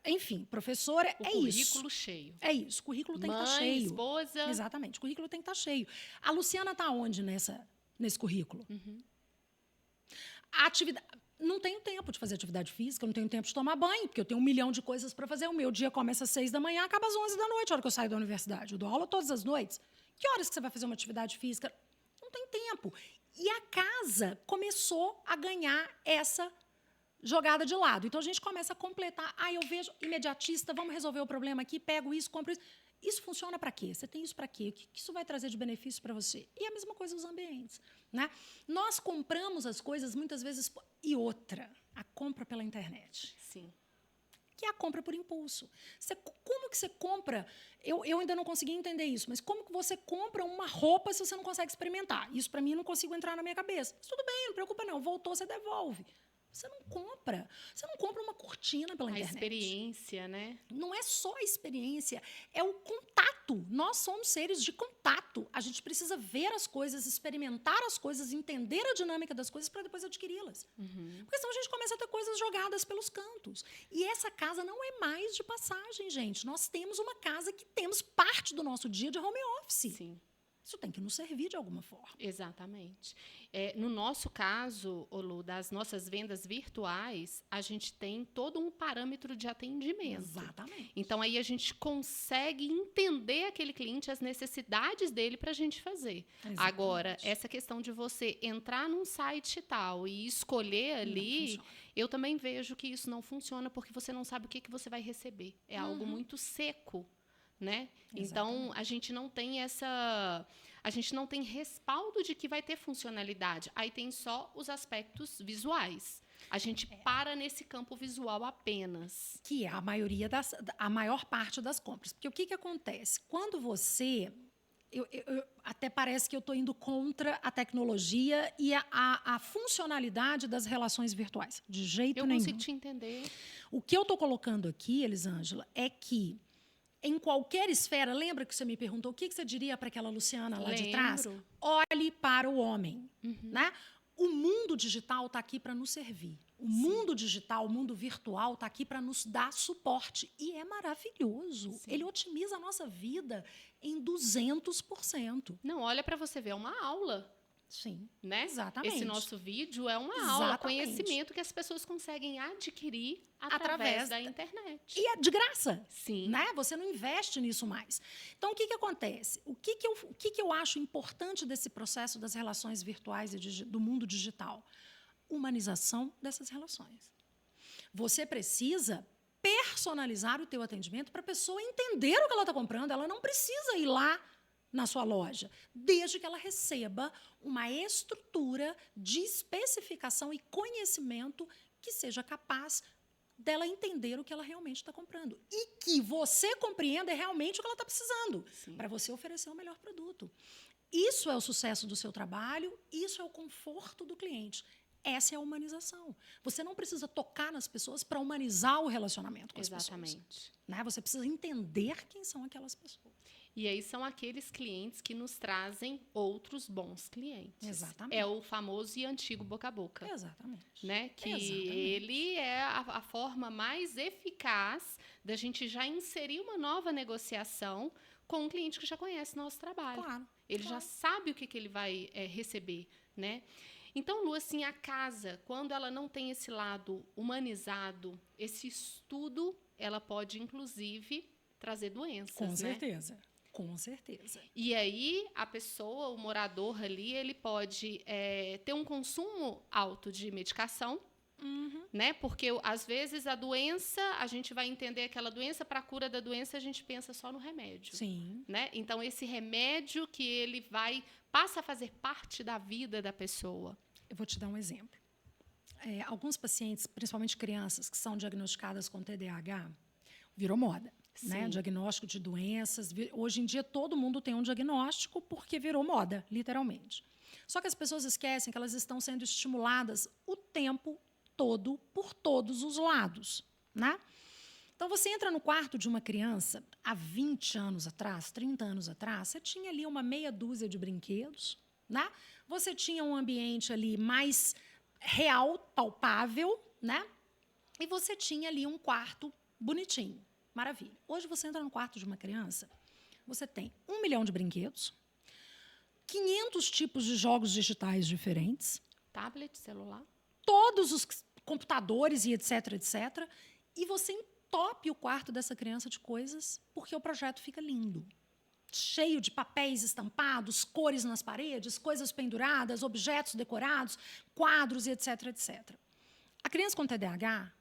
enfim, professora, O é isso. currículo cheio. É isso, o currículo tem que estar Mãe, cheio. esposa. Exatamente, o currículo tem que estar cheio. A Luciana está onde nesse currículo? A atividade... Não tenho tempo de fazer atividade física, não tenho tempo de tomar banho, porque eu tenho 1 milhão de coisas para fazer. O meu dia começa às 6 da manhã, acaba às 11 da noite, a hora que eu saio da universidade. Eu dou aula todas as noites. Que horas que você vai fazer uma atividade física? Não tem tempo. E a casa começou a ganhar essa jogada de lado. Então, a gente começa a completar. Eu vejo imediatista, vamos resolver o problema aqui, pego isso, compro isso. Isso funciona para quê? Você tem isso para quê? O que isso vai trazer de benefício para você? E a mesma coisa os ambientes. Né? Nós compramos as coisas muitas vezes... E outra, a compra pela internet. Sim. Que é a compra por impulso. Como que você compra? Eu ainda não consegui entender isso, mas como que você compra uma roupa se você não consegue experimentar? Isso, para mim, não consigo entrar na minha cabeça. Mas tudo bem, não preocupa não. Voltou, você devolve. Você não compra. Você não compra uma cortina pela internet. A experiência, né? Não é só a experiência, é o contato. Nós somos seres de contato. A gente precisa ver as coisas, experimentar as coisas, entender a dinâmica das coisas para depois adquiri-las. Porque senão a gente começa a ter coisas jogadas pelos cantos. E essa casa não é mais de passagem, gente. Nós temos uma casa que temos parte do nosso dia de home office. Sim. Isso tem que nos servir de alguma forma. Exatamente. No nosso caso, Lu, das nossas vendas virtuais, a gente tem todo um parâmetro de atendimento. Exatamente. Então, aí a gente consegue entender aquele cliente, as necessidades dele para a gente fazer. Exatamente. Agora, essa questão de você entrar num site e tal e escolher ali, eu também vejo que isso não funciona porque você não sabe o que você vai receber. É algo muito seco. Né? Então, a gente não tem a gente não tem respaldo de que vai ter funcionalidade. Aí tem só os aspectos visuais. A gente para nesse campo visual apenas. Que é a maior parte das compras. Porque o que acontece? Quando você... até parece que eu estou indo contra a tecnologia e a funcionalidade das relações virtuais. De jeito nenhum. Eu consigo te entender. O que eu estou colocando aqui, Elisângela, é que em qualquer esfera, lembra que você me perguntou o que você diria para aquela Luciana lá de trás? Olhe para o homem. Né? O mundo digital está aqui para nos servir. O mundo digital, o mundo virtual está aqui para nos dar suporte. E é maravilhoso. Sim. Ele otimiza a nossa vida em 200%. Não, olha para você ver, é uma aula. Sim, né? Exatamente. Esse nosso vídeo é uma aula, conhecimento que as pessoas conseguem adquirir através da internet. E é de graça. Sim. Né? Você não investe nisso mais. Então, o que acontece? O que eu acho importante desse processo das relações virtuais e do mundo digital? Humanização dessas relações. Você precisa personalizar o teu atendimento para a pessoa entender o que ela está comprando. Ela não precisa ir lá na sua loja, desde que ela receba uma estrutura de especificação e conhecimento que seja capaz dela entender o que ela realmente está comprando. E que você compreenda realmente o que ela está precisando, para você oferecer o melhor produto. Isso é o sucesso do seu trabalho, isso é o conforto do cliente. Essa é a humanização. Você não precisa tocar nas pessoas para humanizar o relacionamento com as pessoas. Exatamente. Né? Você precisa entender quem são aquelas pessoas. E aí são aqueles clientes que nos trazem outros bons clientes. Exatamente. É o famoso e antigo boca a boca. Exatamente. Né? Que Exatamente. ele é a forma mais eficaz da gente já inserir uma nova negociação com um cliente que já conhece nosso trabalho. Claro. Ele já sabe o que ele vai receber, né? Então, Lu, assim, a casa, quando ela não tem esse lado humanizado, esse estudo, ela pode, inclusive, trazer doenças, Com né? certeza. Com certeza. E aí, a pessoa, o morador ali, ele pode ter um consumo alto de medicação, né? Porque, às vezes, a doença, a gente vai entender aquela doença, para a cura da doença, a gente pensa só no remédio. Sim. Né? Então, esse remédio que ele passa a fazer parte da vida da pessoa. Eu vou te dar um exemplo. Alguns pacientes, principalmente crianças, que são diagnosticadas com TDAH, virou moda. Né? Diagnóstico de doenças. Hoje em dia, todo mundo tem um diagnóstico porque virou moda, literalmente. Só que as pessoas esquecem que elas estão sendo estimuladas o tempo todo, por todos os lados. Né? Então, você entra no quarto de uma criança, há 20 anos atrás, 30 anos atrás, você tinha ali uma meia dúzia de brinquedos, né? Você tinha um ambiente ali mais real, palpável, né? E você tinha ali um quarto bonitinho. Maravilha. Hoje você entra no quarto de uma criança, você tem 1 milhão de brinquedos, 500 tipos de jogos digitais diferentes. Tablet, celular. Todos os computadores e etc, etc. E você entope o quarto dessa criança de coisas porque o projeto fica lindo. Cheio de papéis estampados, cores nas paredes, coisas penduradas, objetos decorados, quadros e etc, etc. A criança com TDAH,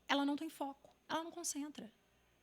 ela não tem foco, ela não concentra.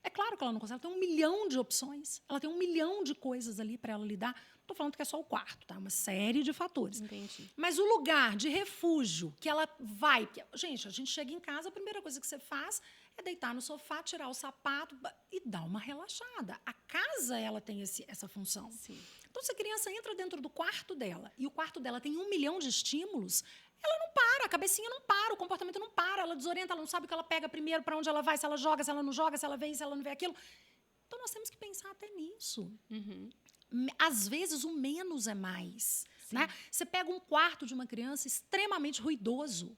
É claro que ela não consegue, ela tem 1 milhão de opções, ela tem 1 milhão de coisas ali para ela lidar. Não estou falando que é só o quarto, tá? Uma série de fatores. Entendi. Mas o lugar de refúgio que ela vai... Gente, a gente chega em casa, a primeira coisa que você faz é deitar no sofá, tirar o sapato e dar uma relaxada. A casa, ela tem essa função. Sim. Então, se a criança entra dentro do quarto dela e o quarto dela tem 1 milhão de estímulos, ela não para, a cabecinha não para, o comportamento não para, ela desorienta, ela não sabe o que ela pega primeiro, para onde ela vai, se ela joga, se ela não joga, se ela vê isso, se ela não vê aquilo. Então, nós temos que pensar até nisso. Às vezes, o menos é mais. Né? Você pega um quarto de uma criança extremamente ruidoso,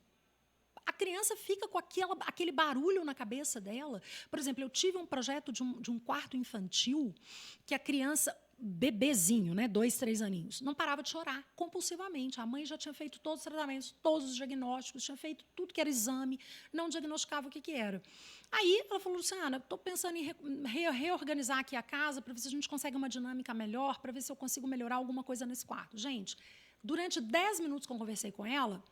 a criança fica com aquele barulho na cabeça dela. Por exemplo, eu tive um projeto de um quarto infantil que a criança... bebezinho, né, 2, 3 aninhos, não parava de chorar compulsivamente. A mãe já tinha feito todos os tratamentos, todos os diagnósticos, tinha feito tudo que era exame, não diagnosticava o que era. Aí ela falou, Luciana, estou pensando em reorganizar aqui a casa para ver se a gente consegue uma dinâmica melhor, para ver se eu consigo melhorar alguma coisa nesse quarto. Gente, durante 10 minutos que eu conversei com ela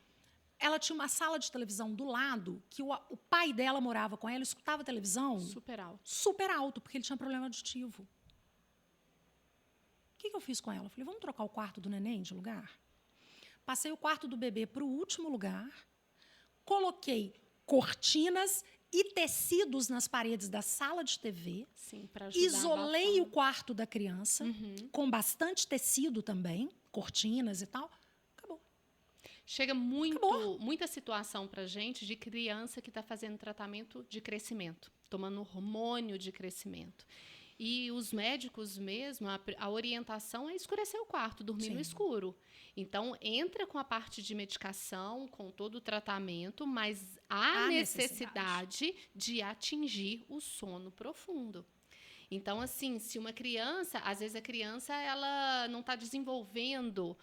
tinha uma sala de televisão do lado, que o pai dela morava com ela, escutava televisão... Super alto. Super alto, porque ele tinha problema auditivo. O que eu fiz com ela? Falei, vamos trocar o quarto do neném de lugar? Passei o quarto do bebê para o último lugar, coloquei cortinas e tecidos nas paredes da sala de TV, sim, para ajudar, isolei o quarto da criança, com bastante tecido também, cortinas e tal. Acabou. Chega muita situação para a gente de criança que está fazendo tratamento de crescimento, tomando hormônio de crescimento. E os médicos mesmo, a orientação é escurecer o quarto, dormir no escuro. Então, entra com a parte de medicação, com todo o tratamento, mas há necessidade de atingir o sono profundo. Então, assim, se uma criança, às vezes a criança ela não está desenvolvendo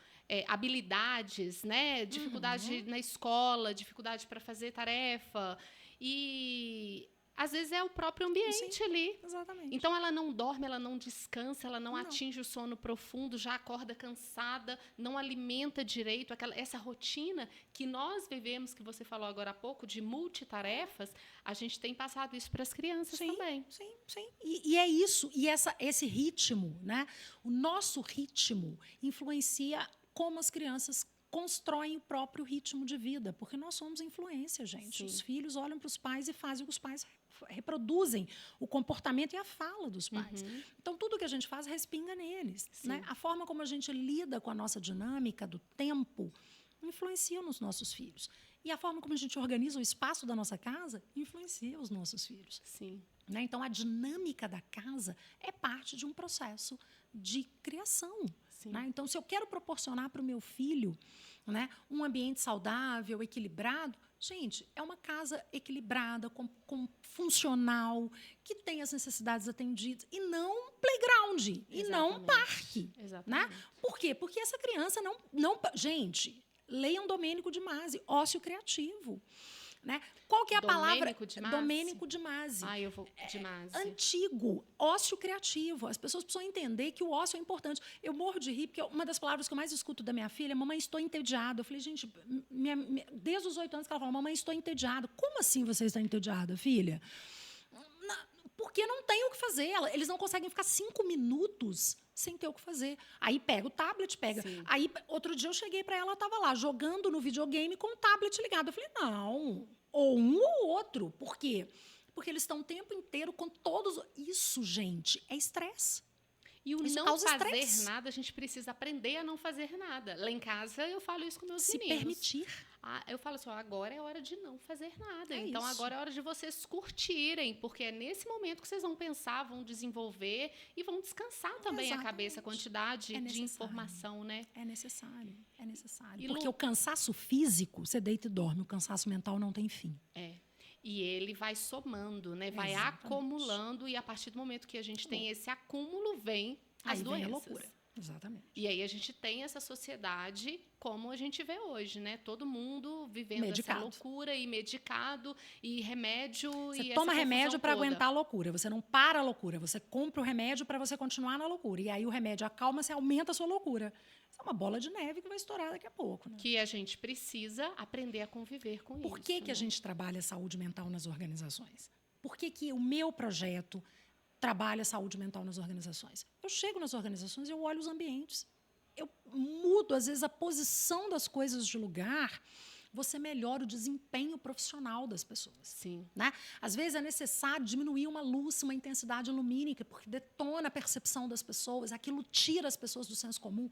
habilidades, né? Dificuldade na escola, dificuldade para fazer tarefa. E... às vezes é o próprio ambiente ali. Exatamente. Então, ela não dorme, ela não descansa, ela não atinge o sono profundo, já acorda cansada, não alimenta direito. Essa rotina que nós vivemos, que você falou agora há pouco, de multitarefas, a gente tem passado isso para as crianças também. Sim. E é isso. E esse ritmo, né? O nosso ritmo influencia como as crianças constroem o próprio ritmo de vida, porque nós somos influência, gente. Sim. Os filhos olham para os pais e fazem o que os pais reproduzem, o comportamento e a fala dos pais. Então, tudo que a gente faz respinga neles. Né? A forma como a gente lida com a nossa dinâmica do tempo influencia nos nossos filhos. E a forma como a gente organiza o espaço da nossa casa influencia os nossos filhos. Sim. Né? Então, a dinâmica da casa é parte de um processo de criação. Né? Então, se eu quero proporcionar para o meu filho, né, um ambiente saudável, equilibrado, gente, é uma casa equilibrada, com funcional, que tem as necessidades atendidas, e não playground, e não parque. Né? Por quê? Porque essa criança não... Gente, leiam Domênico de Masi, ócio criativo. Né? Qual que é a palavra? Domênico de Masi? Domênico de Masi. Ah, eu vou de Masi. Antigo, ócio criativo. As pessoas precisam entender que o ócio é importante. Eu morro de rir, porque uma das palavras que eu mais escuto da minha filha é mamãe, estou entediada. Eu falei, gente, desde os 8 anos que ela fala, mamãe, estou entediada. Como assim você está entediada, filha? Porque não tem o que fazer. Eles não conseguem ficar 5 minutos sem ter o que fazer. Aí pega o tablet, pega. Sim. Aí, outro dia eu cheguei para ela, ela estava lá jogando no videogame com o tablet ligado. Eu falei, não, ou um ou outro. Por quê? Porque eles estão o tempo inteiro com todos... Isso, gente, é estresse. E o Isso não causa fazer estresse. nada, a gente precisa aprender a não fazer nada. Lá em casa, eu falo isso com meus Se meninos. permitir. Eu falo assim, ó, agora é hora de não fazer nada. É Então, isso. agora é hora de vocês curtirem, porque é nesse momento que vocês vão pensar, vão desenvolver e vão descansar também a cabeça, a quantidade de informação, né? É necessário, é necessário. E Porque o cansaço físico, você deita e dorme, o cansaço mental não tem fim. É. E ele vai somando, né? Vai Exatamente. acumulando e a partir do momento que a gente tem esse acúmulo, vem as Aí doenças. vem a loucura. Exatamente. E aí a gente tem essa sociedade como a gente vê hoje, né? Todo mundo vivendo Medicado. essa loucura e medicado e remédio Você e toma essa remédio confusão para toda. aguentar a loucura. Você não para a loucura. Você compra o remédio para você continuar na loucura. E aí o remédio acalma, você aumenta a sua loucura. Isso é uma bola de neve que vai estourar daqui a pouco. Né? Que a gente precisa aprender a conviver com isso. Por que, que a gente trabalha saúde mental nas organizações? Por que, que o meu projeto trabalha saúde mental nas organizações? Eu chego nas organizações e eu olho os ambientes. Eu mudo, às vezes, a posição das coisas de lugar, você melhora o desempenho profissional das pessoas. Sim. Né? Às vezes é necessário diminuir uma luz, uma intensidade lumínica, porque detona a percepção das pessoas, aquilo tira as pessoas do senso comum.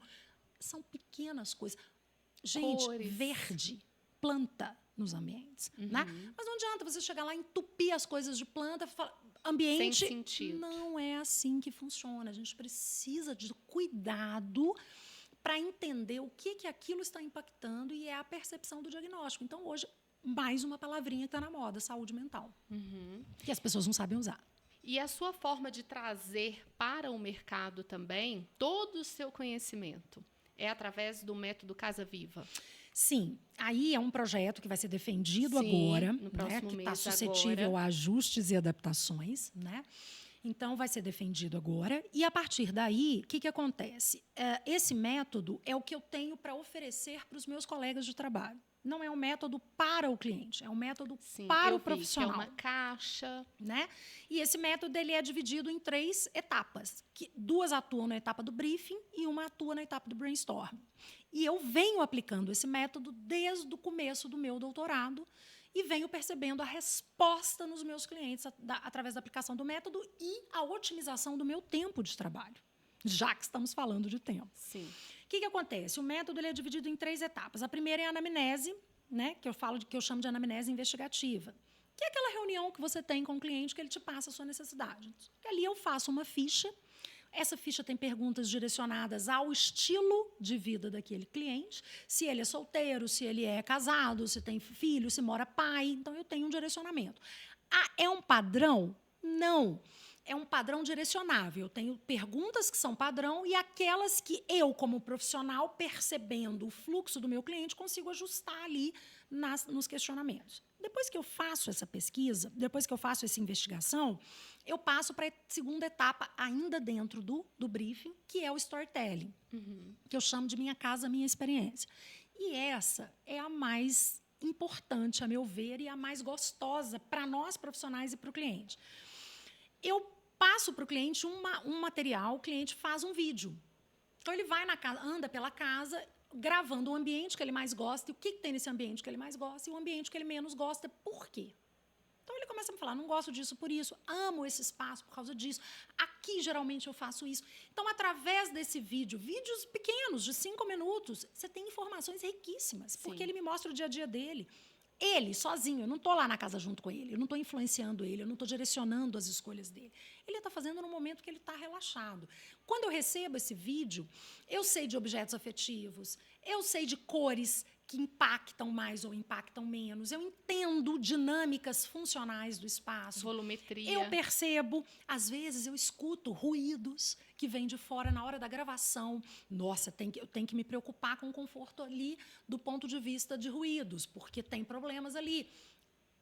São pequenas coisas. Gente, Cores. verde, planta nos ambientes. Né? Mas não adianta você chegar lá e entupir as coisas de planta, ambiente. Sem sentido. Não é assim que funciona. A gente precisa de cuidado para entender o que aquilo está impactando e é a percepção do diagnóstico. Então, hoje, mais uma palavrinha que está na moda, saúde mental. Que as pessoas não sabem usar. E a sua forma de trazer para o mercado também todo o seu conhecimento é através do método Casa Viva. Sim, aí é um projeto que vai ser defendido Sim, agora, no próximo que está mês suscetível agora. a ajustes e adaptações, né? Então, vai ser defendido agora. E, a partir daí, o que acontece? Esse método é o que eu tenho para oferecer para os meus colegas de trabalho. Não é um método para o cliente, é um método Sim, para eu o profissional. Vi que é uma caixa. Né? E esse método ele é dividido em 3 etapas. Que 2 atuam na etapa do briefing e uma atua na etapa do brainstorm. E eu venho aplicando esse método desde o começo do meu doutorado e venho percebendo a resposta nos meus clientes através da aplicação do método e a otimização do meu tempo de trabalho, já que estamos falando de tempo. Sim. O que acontece? O método ele é dividido em 3 etapas. A primeira é a anamnese, né, que eu chamo de anamnese investigativa, que é aquela reunião que você tem com o cliente que ele te passa a sua necessidade. E ali eu faço uma ficha. Essa ficha tem perguntas direcionadas ao estilo de vida daquele cliente, se ele é solteiro, se ele é casado, se tem filho, se mora pai. Então, eu tenho um direcionamento. É um padrão? Não. É um padrão direcionável. Eu tenho perguntas que são padrão e aquelas que eu, como profissional, percebendo o fluxo do meu cliente, consigo ajustar ali nos questionamentos. Depois que eu faço essa pesquisa, depois que eu faço essa investigação, eu passo para a segunda etapa, ainda dentro do briefing, que é o storytelling, que eu chamo de minha casa, minha experiência. E essa é a mais importante, a meu ver, e a mais gostosa para nós profissionais e para o cliente. Eu passo para o cliente um material, o cliente faz um vídeo. Então, ele vai na casa, anda pela casa, gravando o ambiente que ele mais gosta, e o que tem nesse ambiente que ele mais gosta, e o ambiente que ele menos gosta, por quê? Então, ele começa a me falar, não gosto disso por isso, amo esse espaço por causa disso, aqui, geralmente, eu faço isso. Então, através desse vídeo, vídeos pequenos, de 5 minutos, você tem informações riquíssimas, porque ele me mostra o dia a dia dele. Ele, sozinho, eu não estou lá na casa junto com ele, eu não estou influenciando ele, eu não estou direcionando as escolhas dele. Ele está fazendo no momento que ele está relaxado. Quando eu recebo esse vídeo, eu sei de objetos afetivos, eu sei de cores que impactam mais ou impactam menos, eu entendo dinâmicas funcionais do espaço. Volumetria. Eu percebo, às vezes eu escuto ruídos que vêm de fora na hora da gravação. Nossa, eu tenho que me preocupar com o conforto ali do ponto de vista de ruídos, porque tem problemas ali.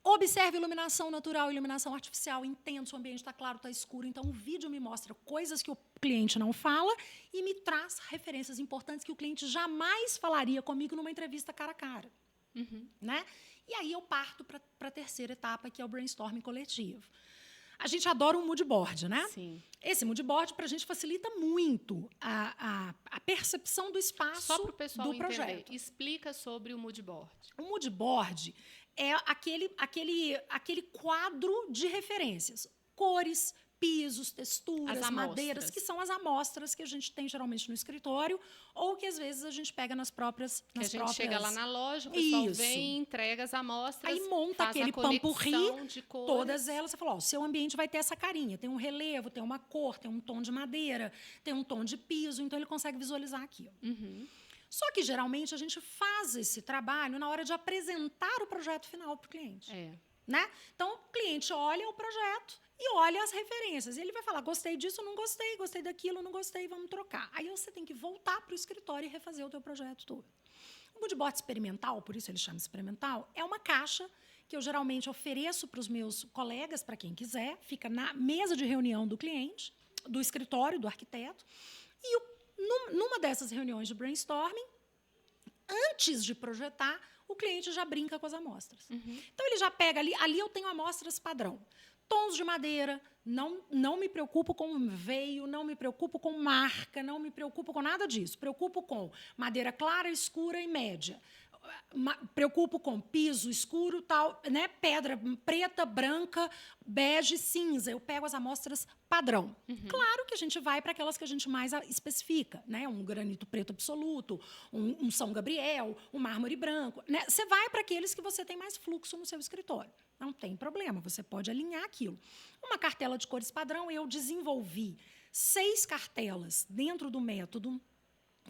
Observe iluminação natural, iluminação artificial, intenso, o ambiente está claro, está escuro. Então, o vídeo me mostra coisas que o cliente não fala e me traz referências importantes que o cliente jamais falaria comigo numa entrevista cara a cara. Né? E aí eu parto para a terceira etapa, que é o brainstorming coletivo. A gente adora um mood board, né? Sim. Esse mood board, para a gente, facilita muito a percepção do espaço Só para o pessoal do entender, projeto. explica sobre o mood board. O mood board é aquele quadro de referências. Cores, pisos, texturas, madeiras, que são as amostras que a gente tem geralmente no escritório ou que às vezes a gente pega nas próprias... Que a gente chega lá na loja, o pessoal vem, entrega as amostras, aí monta aquele pampurri, todas elas, você falou, o seu ambiente vai ter essa carinha, tem um relevo, tem uma cor, tem um tom de madeira, tem um tom de piso, então ele consegue visualizar aquilo. Só que, geralmente, a gente faz esse trabalho na hora de apresentar o projeto final para o cliente. Né? Então, o cliente olha o projeto e olha as referências. E ele vai falar, gostei disso, não gostei, gostei daquilo, não gostei, vamos trocar. Aí você tem que voltar para o escritório e refazer o teu projeto todo. O mood board experimental, por isso ele chama experimental, é uma caixa que eu geralmente ofereço para os meus colegas, para quem quiser, fica na mesa de reunião do cliente, do escritório, do arquiteto, e numa dessas reuniões de brainstorming, antes de projetar, o cliente já brinca com as amostras. Então, ele já pega ali eu tenho amostras padrão. Tons de madeira, não me preocupo com veio, não me preocupo com marca, não me preocupo com nada disso. Preocupo com madeira clara, escura e média. Preocupo com piso escuro, tal, né? Pedra preta, branca, bege, cinza. Eu pego as amostras padrão. Claro que a gente vai para aquelas que a gente mais especifica, né? Um granito preto absoluto, um São Gabriel, um mármore branco. Né? Você vai para aqueles que você tem mais fluxo no seu escritório. Não tem problema, você pode alinhar aquilo. Uma cartela de cores padrão, eu desenvolvi 6 cartelas dentro do método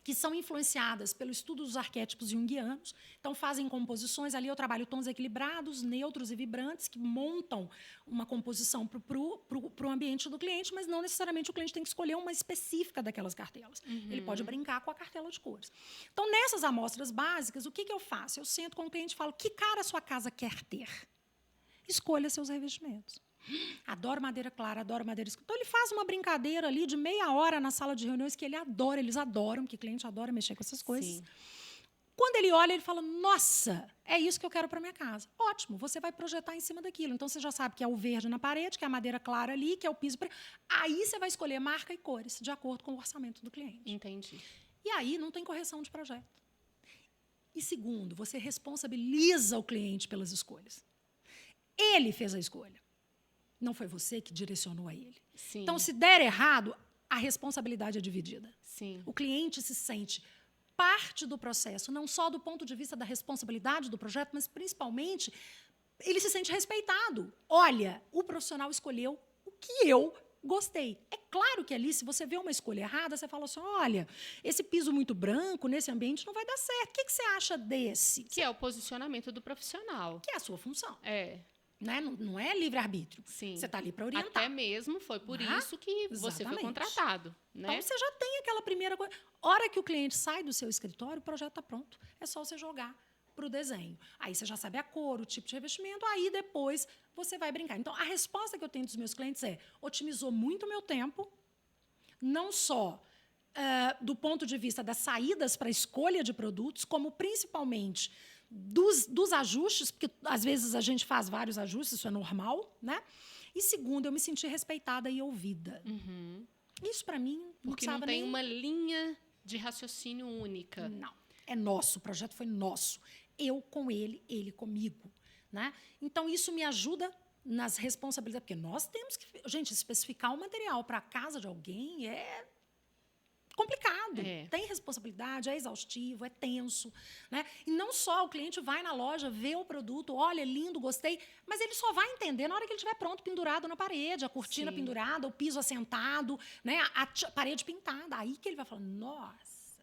que são influenciadas pelo estudo dos arquétipos junguianos. Então, fazem composições. Ali eu trabalho tons equilibrados, neutros e vibrantes, que montam uma composição para o ambiente do cliente, mas não necessariamente o cliente tem que escolher uma específica daquelas cartelas. Ele pode brincar com a cartela de cores. Então, nessas amostras básicas, o que eu faço? Eu sento com o cliente e falo, que cara a sua casa quer ter? Escolha seus revestimentos. Adoro madeira clara, adoro madeira escura. Então, ele faz uma brincadeira ali de meia hora na sala de reuniões que ele adora, eles adoram, porque cliente adora mexer com essas coisas. Sim. Quando ele olha, ele fala, nossa, é isso que eu quero para minha casa. Ótimo, você vai projetar em cima daquilo. Então, você já sabe que é o verde na parede, que é a madeira clara ali, que é o piso. Aí, você vai escolher marca e cores, de acordo com o orçamento do cliente. Entendi. E aí, não tem correção de projeto. E segundo, você responsabiliza o cliente pelas escolhas. Ele fez a escolha. Não foi você que direcionou a ele. Sim. Então, se der errado, a responsabilidade é dividida. Sim. O cliente se sente parte do processo, não só do ponto de vista da responsabilidade do projeto, mas, principalmente, ele se sente respeitado. Olha, o profissional escolheu o que eu gostei. É claro que ali, se você vê uma escolha errada, você fala assim, olha, esse piso muito branco, nesse ambiente, não vai dar certo. O que você acha desse? Que é o posicionamento do profissional. Que é a sua função. Né? Não é livre-arbítrio. Sim. Você está ali para orientar. Até mesmo foi por isso que você foi contratado. Né? Então, você já tem aquela primeira coisa. Hora que o cliente sai do seu escritório, o projeto está pronto. É só você jogar para o desenho. Aí você já sabe a cor, o tipo de revestimento, aí depois você vai brincar. Então, a resposta que eu tenho dos meus clientes é, otimizou muito o meu tempo, não só do ponto de vista das saídas para a escolha de produtos, como principalmente dos ajustes, porque às vezes a gente faz vários ajustes, isso é normal, né? E segundo, eu me senti respeitada e ouvida. Isso, para mim, porque não tem uma linha de raciocínio única. Não. É nosso, o projeto foi nosso. Eu com ele, ele comigo. Né? Então, isso me ajuda nas responsabilidades, porque nós temos que... Gente, especificar o material para a casa de alguém é complicado. Tem responsabilidade, é exaustivo, é tenso. Né? E não só o cliente vai na loja, vê o produto, olha, lindo, gostei, mas ele só vai entender na hora que ele estiver pronto, pendurado na parede, a cortina pendurada, o piso assentado, né? A parede pintada. Aí que ele vai falar, nossa.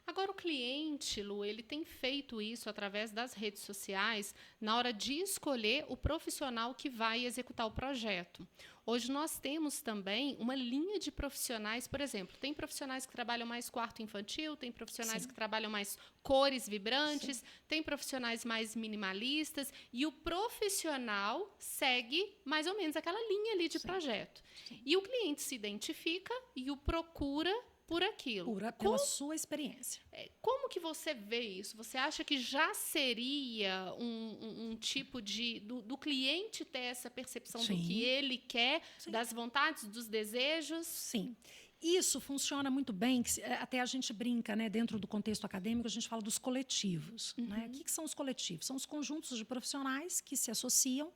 Agora, o cliente, Lu, ele tem feito isso através das redes sociais na hora de escolher o profissional que vai executar o projeto. Hoje nós temos também uma linha de profissionais, por exemplo, tem profissionais que trabalham mais quarto infantil, tem profissionais Sim. que trabalham mais cores vibrantes, Sim. tem profissionais mais minimalistas, e o profissional segue mais ou menos aquela linha ali de Sim. projeto. Sim. E o cliente se identifica e o procura por aquilo. Pela sua experiência. Como que você vê isso? Você acha que já seria um tipo do cliente ter essa percepção Sim. do que ele quer, Sim. das vontades, dos desejos? Sim. Isso funciona muito bem, até a gente brinca, né, dentro do contexto acadêmico, a gente fala dos coletivos. Né? O que são os coletivos? São os conjuntos de profissionais que se associam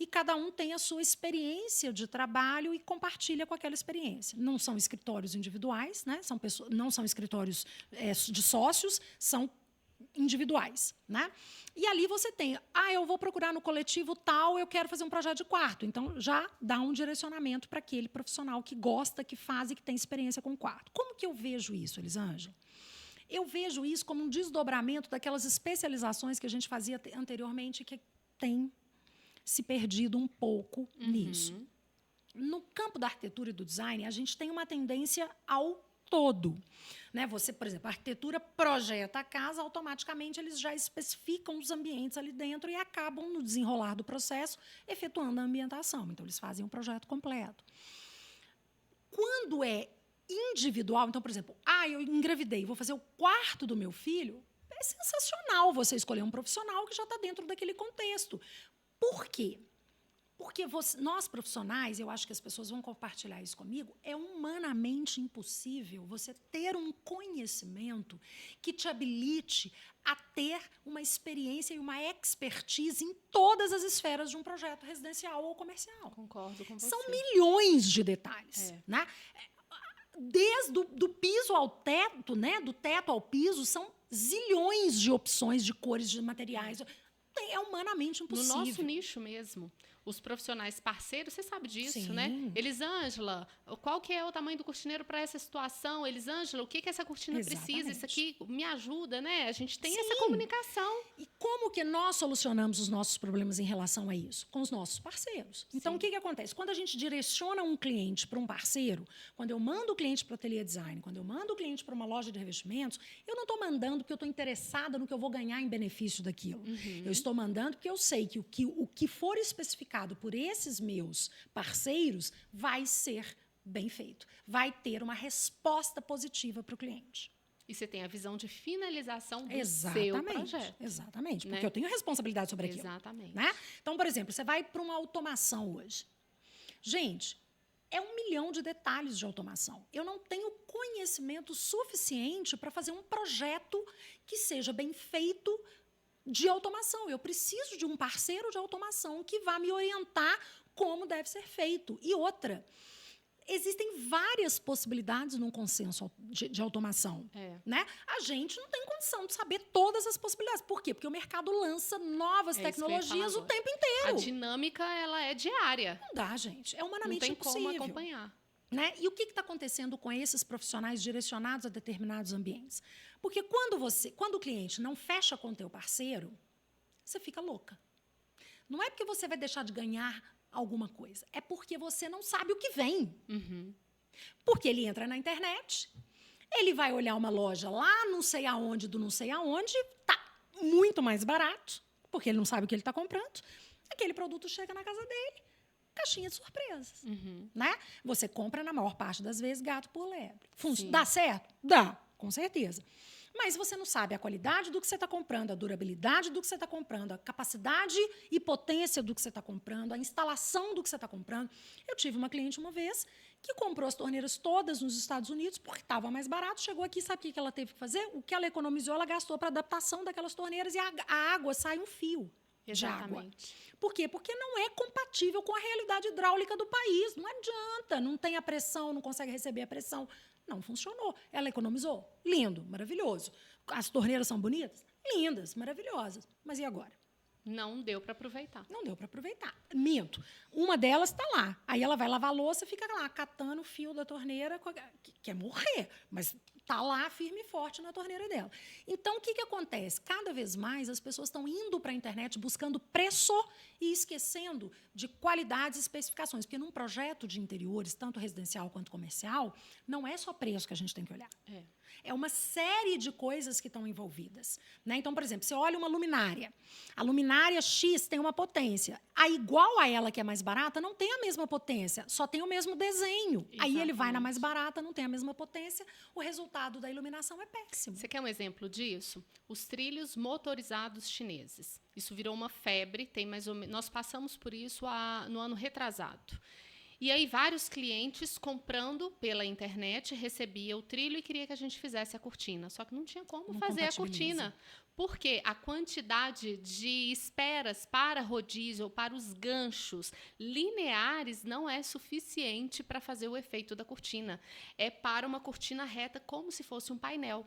e cada um tem a sua experiência de trabalho e compartilha com aquela experiência. Não são escritórios individuais, né? Não são escritórios de sócios, são individuais. Né? E ali você tem, eu vou procurar no coletivo tal, eu quero fazer um projeto de quarto. Então, já dá um direcionamento para aquele profissional que gosta, que faz e que tem experiência com quarto. Como que eu vejo isso, Elisângela? Eu vejo isso como um desdobramento daquelas especializações que a gente fazia anteriormente, que tem se perdido um pouco nisso. No campo da arquitetura e do design, a gente tem uma tendência ao todo. Né? Você, por exemplo, a arquitetura projeta a casa, automaticamente eles já especificam os ambientes ali dentro e acabam, no desenrolar do processo, efetuando a ambientação. Então, eles fazem um projeto completo. Quando é individual, então, por exemplo, eu engravidei, vou fazer o quarto do meu filho, é sensacional você escolher um profissional que já está dentro daquele contexto. Por quê? Porque nós, profissionais, eu acho que as pessoas vão compartilhar isso comigo, é humanamente impossível você ter um conhecimento que te habilite a ter uma experiência e uma expertise em todas as esferas de um projeto residencial ou comercial. Concordo com você. São milhões de detalhes. Né? Desde do piso ao teto, né? Do teto ao piso, são zilhões de opções de cores, de materiais. É humanamente impossível. No nosso nicho mesmo, os profissionais parceiros, você sabe disso, Sim. né? Elisângela, qual que é o tamanho do cortineiro para essa situação? Elisângela, o que essa cortina precisa? Isso aqui me ajuda, né? A gente tem essa comunicação. E como que nós solucionamos os nossos problemas em relação a isso? Com os nossos parceiros. Então, o que acontece? Quando a gente direciona um cliente para um parceiro, quando eu mando o cliente para o ateliê design, quando eu mando o cliente para uma loja de revestimentos, eu não estou mandando porque eu estou interessada no que eu vou ganhar em benefício daquilo. Eu estou mandando porque eu sei que o que for especificado por esses meus parceiros vai ser bem feito. Vai ter uma resposta positiva para o cliente. E você tem a visão de finalização do seu projeto. Exatamente, porque eu tenho responsabilidade sobre aquilo. Exatamente. Né? Então, por exemplo, você vai para uma automação hoje. Gente, é 1 milhão de detalhes de automação. Eu não tenho conhecimento suficiente para fazer um projeto que seja bem feito de automação. Eu preciso de um parceiro de automação que vá me orientar como deve ser feito. E outra, existem várias possibilidades num consenso de automação. Né? A gente não tem condição de saber todas as possibilidades. Por quê? Porque o mercado lança novas tecnologias o tempo inteiro. A dinâmica, ela é diária. Não dá, gente. É humanamente impossível. Não tem como acompanhar. Né? E o que está acontecendo com esses profissionais direcionados a determinados ambientes? Porque quando o cliente não fecha com o teu parceiro, você fica louca. Não é porque você vai deixar de ganhar alguma coisa, é porque você não sabe o que vem. Porque ele entra na internet, ele vai olhar uma loja lá, não sei aonde, tá muito mais barato, porque ele não sabe o que ele está comprando. Aquele produto chega na casa dele, caixinha de surpresas. Né? Você compra, na maior parte das vezes, gato por lebre. Dá certo? Dá, com certeza. Mas você não sabe a qualidade do que você está comprando, a durabilidade do que você está comprando, a capacidade e potência do que você está comprando, a instalação do que você está comprando. Eu tive uma cliente uma vez que comprou as torneiras todas nos Estados Unidos porque estava mais barato, chegou aqui, sabe o que ela teve que fazer? O que ela economizou, ela gastou para adaptação daquelas torneiras e a água sai um fio de água. Por quê? Porque não é compatível com a realidade hidráulica do país. Não adianta, não tem a pressão, não consegue receber a pressão. Não funcionou. Ela economizou. Lindo, maravilhoso. As torneiras são bonitas? Lindas, maravilhosas. Mas e agora? Não deu para aproveitar. Não deu para aproveitar. Minto. Uma delas está lá. Aí ela vai lavar a louça e fica lá, catando o fio da torneira, quer morrer. Mas está lá firme e forte na torneira dela. Então, o que acontece? Cada vez mais as pessoas estão indo para a internet buscando preço e esquecendo de qualidades e especificações. Porque num projeto de interiores, tanto residencial quanto comercial, não é só preço que a gente tem que olhar. É uma série de coisas que estão envolvidas. Né? Então, por exemplo, você olha uma luminária. A luminária X tem uma potência. A igual a ela, que é mais barata, não tem a mesma potência, só tem o mesmo desenho. Exatamente. Aí ele vai na mais barata, não tem a mesma potência, o resultado da iluminação é péssimo. Você quer um exemplo disso? Os trilhos motorizados chineses. Isso virou uma febre, tem mais ou menos. Nós passamos por isso no ano retrasado. E aí, vários clientes comprando pela internet, recebia o trilho e queria que a gente fizesse a cortina. Só que não tinha como fazer a cortina. Porque a quantidade de esperas para rodízio ou para os ganchos lineares não é suficiente para fazer o efeito da cortina. É para uma cortina reta, como se fosse um painel.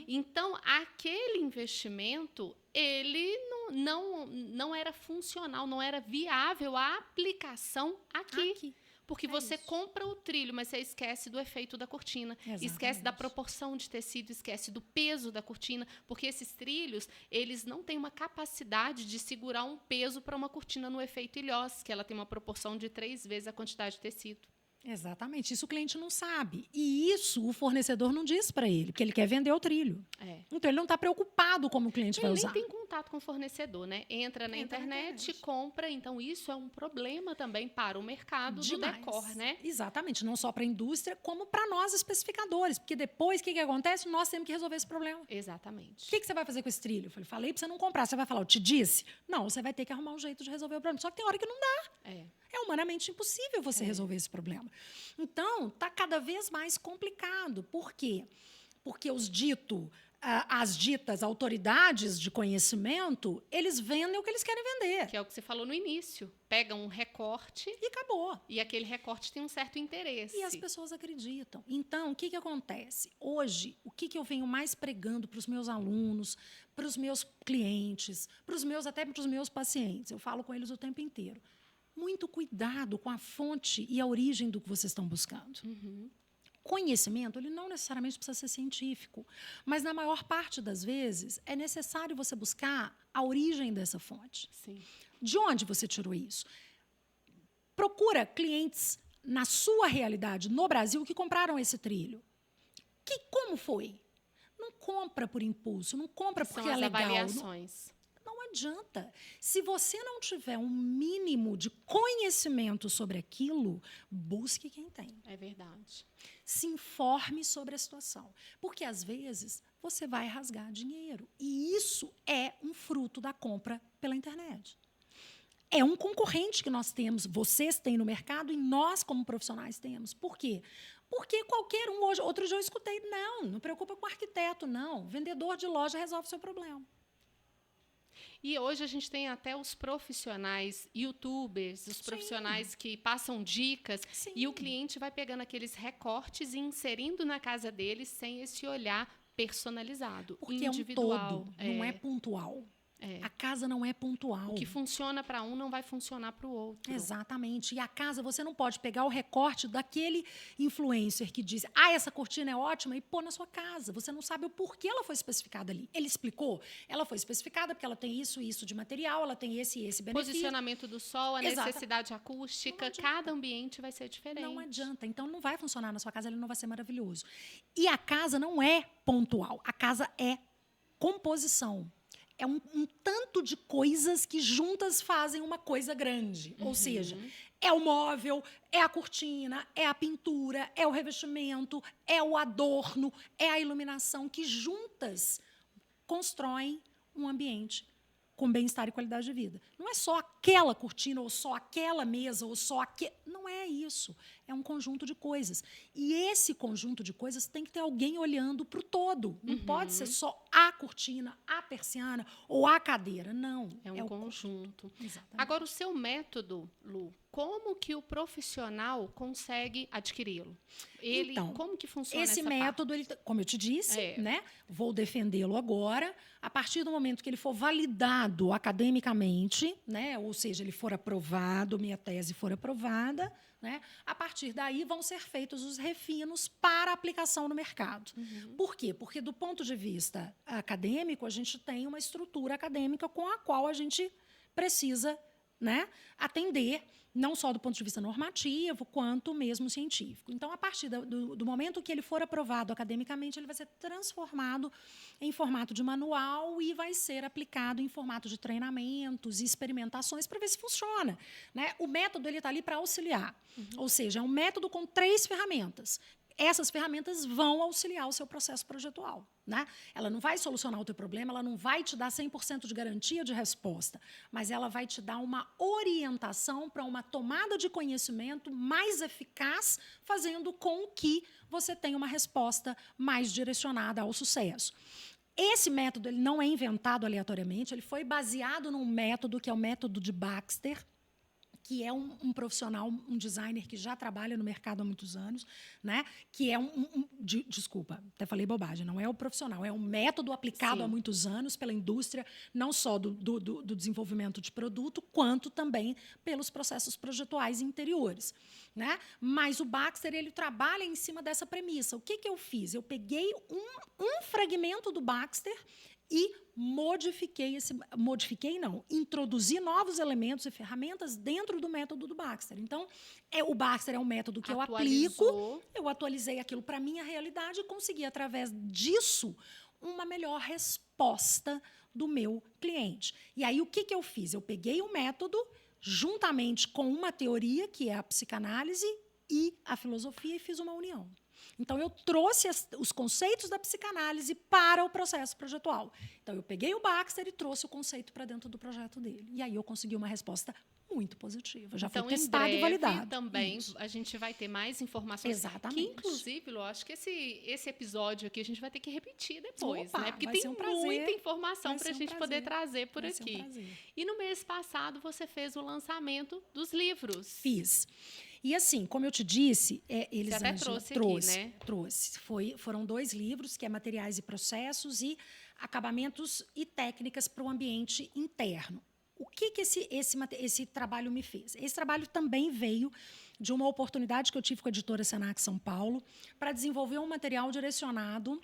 Então, aquele investimento, ele não era funcional, não era viável a aplicação aqui. Porque você compra o trilho, mas você esquece do efeito da cortina. Exatamente. Esquece da proporção de tecido, esquece do peso da cortina, porque esses trilhos, eles não têm uma capacidade de segurar um peso para uma cortina no efeito ilhós, que ela tem uma proporção de 3 vezes a quantidade de tecido. Exatamente, isso o cliente não sabe. E isso o fornecedor não diz para ele, porque ele quer vender o trilho. Então, ele não está preocupado como o cliente vai usar. Ele nem tem contato com o fornecedor, né? Entra na internet, compra. Então, isso é um problema também para o mercado do decor, né? Exatamente, não só para a indústria, como para nós especificadores. Porque depois, o que acontece? Nós temos que resolver esse problema. Exatamente. O que você vai fazer com esse trilho? Eu falei para você não comprar. Você vai falar, eu te disse? Não, você vai ter que arrumar um jeito de resolver o problema. Só que tem hora que não dá. É humanamente impossível você resolver esse problema. Então, está cada vez mais complicado. Por quê? Porque as ditas autoridades de conhecimento, eles vendem o que eles querem vender. Que é o que você falou no início. Pega um recorte... E acabou. E aquele recorte tem um certo interesse. E as pessoas acreditam. Então, o que acontece? Hoje, o que eu venho mais pregando para os meus alunos, para os meus clientes, até para os meus pacientes? Eu falo com eles o tempo inteiro. Muito cuidado com a fonte e a origem do que vocês estão buscando. Conhecimento, ele não necessariamente precisa ser científico, mas, na maior parte das vezes, é necessário você buscar a origem dessa fonte. Sim. De onde você tirou isso? Procura clientes na sua realidade, no Brasil, que compraram esse trilho. Como foi? Não compra por impulso, não compra porque é legal. São as avaliações. Não adianta. Se você não tiver um mínimo de conhecimento sobre aquilo, busque quem tem. É verdade. Se informe sobre a situação. Porque, às vezes, você vai rasgar dinheiro. E isso é um fruto da compra pela internet. É um concorrente que nós temos, vocês têm no mercado e nós, como profissionais, temos. Por quê? Porque qualquer um... Outro dia eu escutei, não preocupa com o arquiteto, não. Vendedor de loja resolve o seu problema. E hoje a gente tem até os profissionais, youtubers, os profissionais que passam dicas. E o cliente vai pegando aqueles recortes e inserindo na casa dele sem esse olhar personalizado, porque individual. É um todo, não é pontual. A casa não é pontual. O que funciona para um não vai funcionar para o outro. Exatamente. E a casa, você não pode pegar o recorte daquele influencer que diz essa cortina é ótima e pôr na sua casa. Você não sabe o porquê ela foi especificada ali. Ele explicou? Ela foi especificada porque ela tem isso e isso de material, ela tem esse e esse benefício. Posicionamento do sol, a necessidade acústica, cada ambiente vai ser diferente. Não adianta. Então, não vai funcionar na sua casa, ele não vai ser maravilhoso. E a casa não é pontual. A casa é composição. É um tanto de coisas que juntas fazem uma coisa grande. Ou seja, é o móvel, é a cortina, é a pintura, é o revestimento, é o adorno, é a iluminação, que juntas constroem um ambiente com bem-estar e qualidade de vida. Não é só aquela cortina, ou só aquela mesa, ou só aquele... Não é isso. É um conjunto de coisas. E esse conjunto de coisas tem que ter alguém olhando para o todo. Não pode ser só a cortina, a persiana ou a cadeira. Não. É um conjunto. Exatamente. Agora, o seu método, Lu, como que o profissional consegue adquiri-lo? Então, como que funciona esse essa método, como eu te disse, né, vou defendê-lo agora. A partir do momento que ele for validado academicamente, né, ou seja, ele for aprovado, minha tese for aprovada, né, a partir daí vão ser feitos os refinos para aplicação no mercado. Por quê? Porque, do ponto de vista acadêmico, a gente tem uma estrutura acadêmica com a qual a gente precisa, né, atender, não só do ponto de vista normativo, quanto mesmo científico. Então, a partir do momento que ele for aprovado academicamente, ele vai ser transformado em formato de manual e vai ser aplicado em formato de treinamentos e experimentações para ver se funciona, né? O método está ali para auxiliar. Ou seja, é um método com 3 ferramentas. Essas ferramentas vão auxiliar o seu processo projetual, né? Ela não vai solucionar o teu problema, ela não vai te dar 100% de garantia de resposta, mas ela vai te dar uma orientação para uma tomada de conhecimento mais eficaz, fazendo com que você tenha uma resposta mais direcionada ao sucesso. Esse método ele não é inventado aleatoriamente, ele foi baseado num método que é o método de Baxter, que é um profissional, um designer que já trabalha no mercado há muitos anos, né? Que é desculpa, até falei bobagem, não é o profissional, é um método aplicado Sim. há muitos anos pela indústria, não só do desenvolvimento de produto, quanto também pelos processos projetuais interiores, né? Mas o Baxter ele trabalha em cima dessa premissa. O que eu fiz? Eu peguei um fragmento do Baxter e introduzi novos elementos e ferramentas dentro do método do Baxter. Então, o Baxter é um método que eu aplico, eu atualizei aquilo para a minha realidade e consegui, através disso, uma melhor resposta do meu cliente. E aí, o que eu fiz? Eu peguei o método, juntamente com uma teoria, que é a psicanálise, e a filosofia, e fiz uma união. Então, eu trouxe os conceitos da psicanálise para o processo projetual. Então, eu peguei o Baxter e trouxe o conceito para dentro do projeto dele. E aí eu consegui uma resposta muito positiva. Já foi testado e validado. Também a gente vai ter mais informações. Exatamente. Que, inclusive, eu acho que esse episódio aqui a gente vai ter que repetir depois, né? Porque tem muita informação para a gente poder trazer por aqui. E no mês passado você fez o lançamento dos livros. Fiz. E assim, como eu te disse, Elisângela, você até trouxe aqui, né? Trouxe. Foram 2 livros, que é Materiais e Processos e Acabamentos e Técnicas para o Ambiente Interno. O que esse trabalho me fez? Esse trabalho também veio de uma oportunidade que eu tive com a editora Senac São Paulo para desenvolver um material direcionado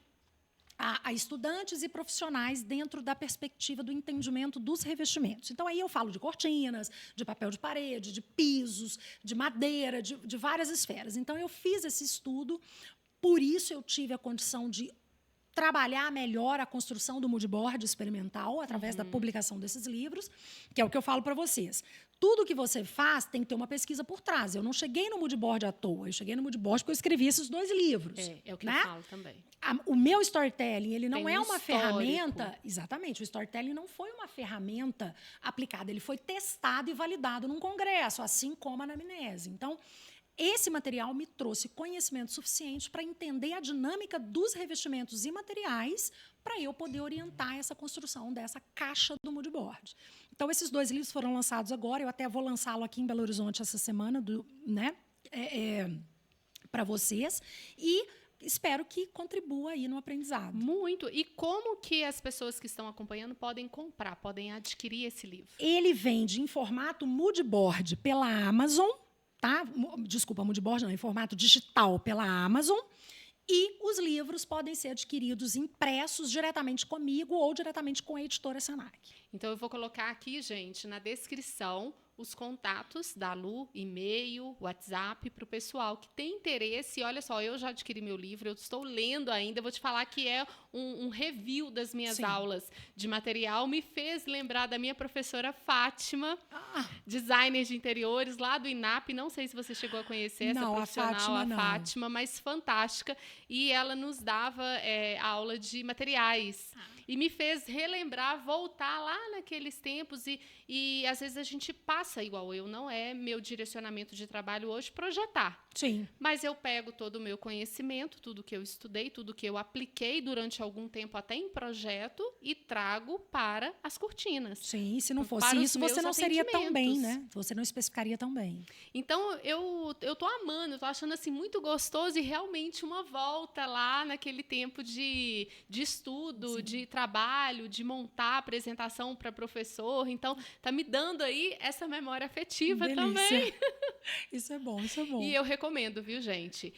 a estudantes e profissionais dentro da perspectiva do entendimento dos revestimentos. Então, aí eu falo de cortinas, de papel de parede, de pisos, de madeira, de várias esferas. Então, eu fiz esse estudo, por isso eu tive a condição de trabalhar melhor a construção do moodboard experimental através da publicação desses livros, que é o que eu falo para vocês. Tudo que você faz tem que ter uma pesquisa por trás. Eu não cheguei no moodboard à toa, eu cheguei no moodboard porque eu escrevi esses 2 livros. É o que né? eu falo também. O meu storytelling, ele não tem é um uma histórico. ferramenta... Exatamente, o storytelling não foi uma ferramenta aplicada, ele foi testado e validado num congresso, assim como a anamnese. Então, esse material me trouxe conhecimento suficiente para entender a dinâmica dos revestimentos e materiais para eu poder orientar essa construção dessa caixa do moodboard. Então, esses 2 livros foram lançados agora, eu até vou lançá-lo aqui em Belo Horizonte essa semana, né, para vocês, e espero que contribua aí no aprendizado. Muito. E como que as pessoas que estão acompanhando podem comprar, podem adquirir esse livro? Ele vende em formato moodboard pela Amazon, tá? Desculpa, moodboard não, em formato digital pela Amazon. E os livros podem ser adquiridos impressos diretamente comigo ou diretamente com a editora Senac. Então, eu vou colocar aqui, gente, na descrição, os contatos da Lu, e-mail, WhatsApp, para o pessoal que tem interesse. Olha só, eu já adquiri meu livro, eu estou lendo ainda. Vou te falar que é um review das minhas aulas de material. Me fez lembrar da minha professora Fátima, designer de interiores, lá do INAP. Não sei se você chegou a conhecer essa profissional, a Fátima, mas fantástica. E ela nos dava aula de materiais. e me fez relembrar, voltar lá naqueles tempos e às vezes a gente passa igual eu, não é meu direcionamento de trabalho hoje projetar. Sim. Mas eu pego todo o meu conhecimento, tudo que eu estudei, tudo que eu apliquei durante algum tempo até em projeto e trago para as cortinas. Sim, se não fosse isso, você não seria tão bem, né? Você não especificaria tão bem. Então, eu tô amando, eu tô achando assim muito gostoso e realmente uma volta lá naquele tempo de estudo, Sim. de trabalho, de montar apresentação para professor. Então, tá me dando aí essa memória afetiva também. Isso é bom, isso é bom. E eu recomendo, viu, gente?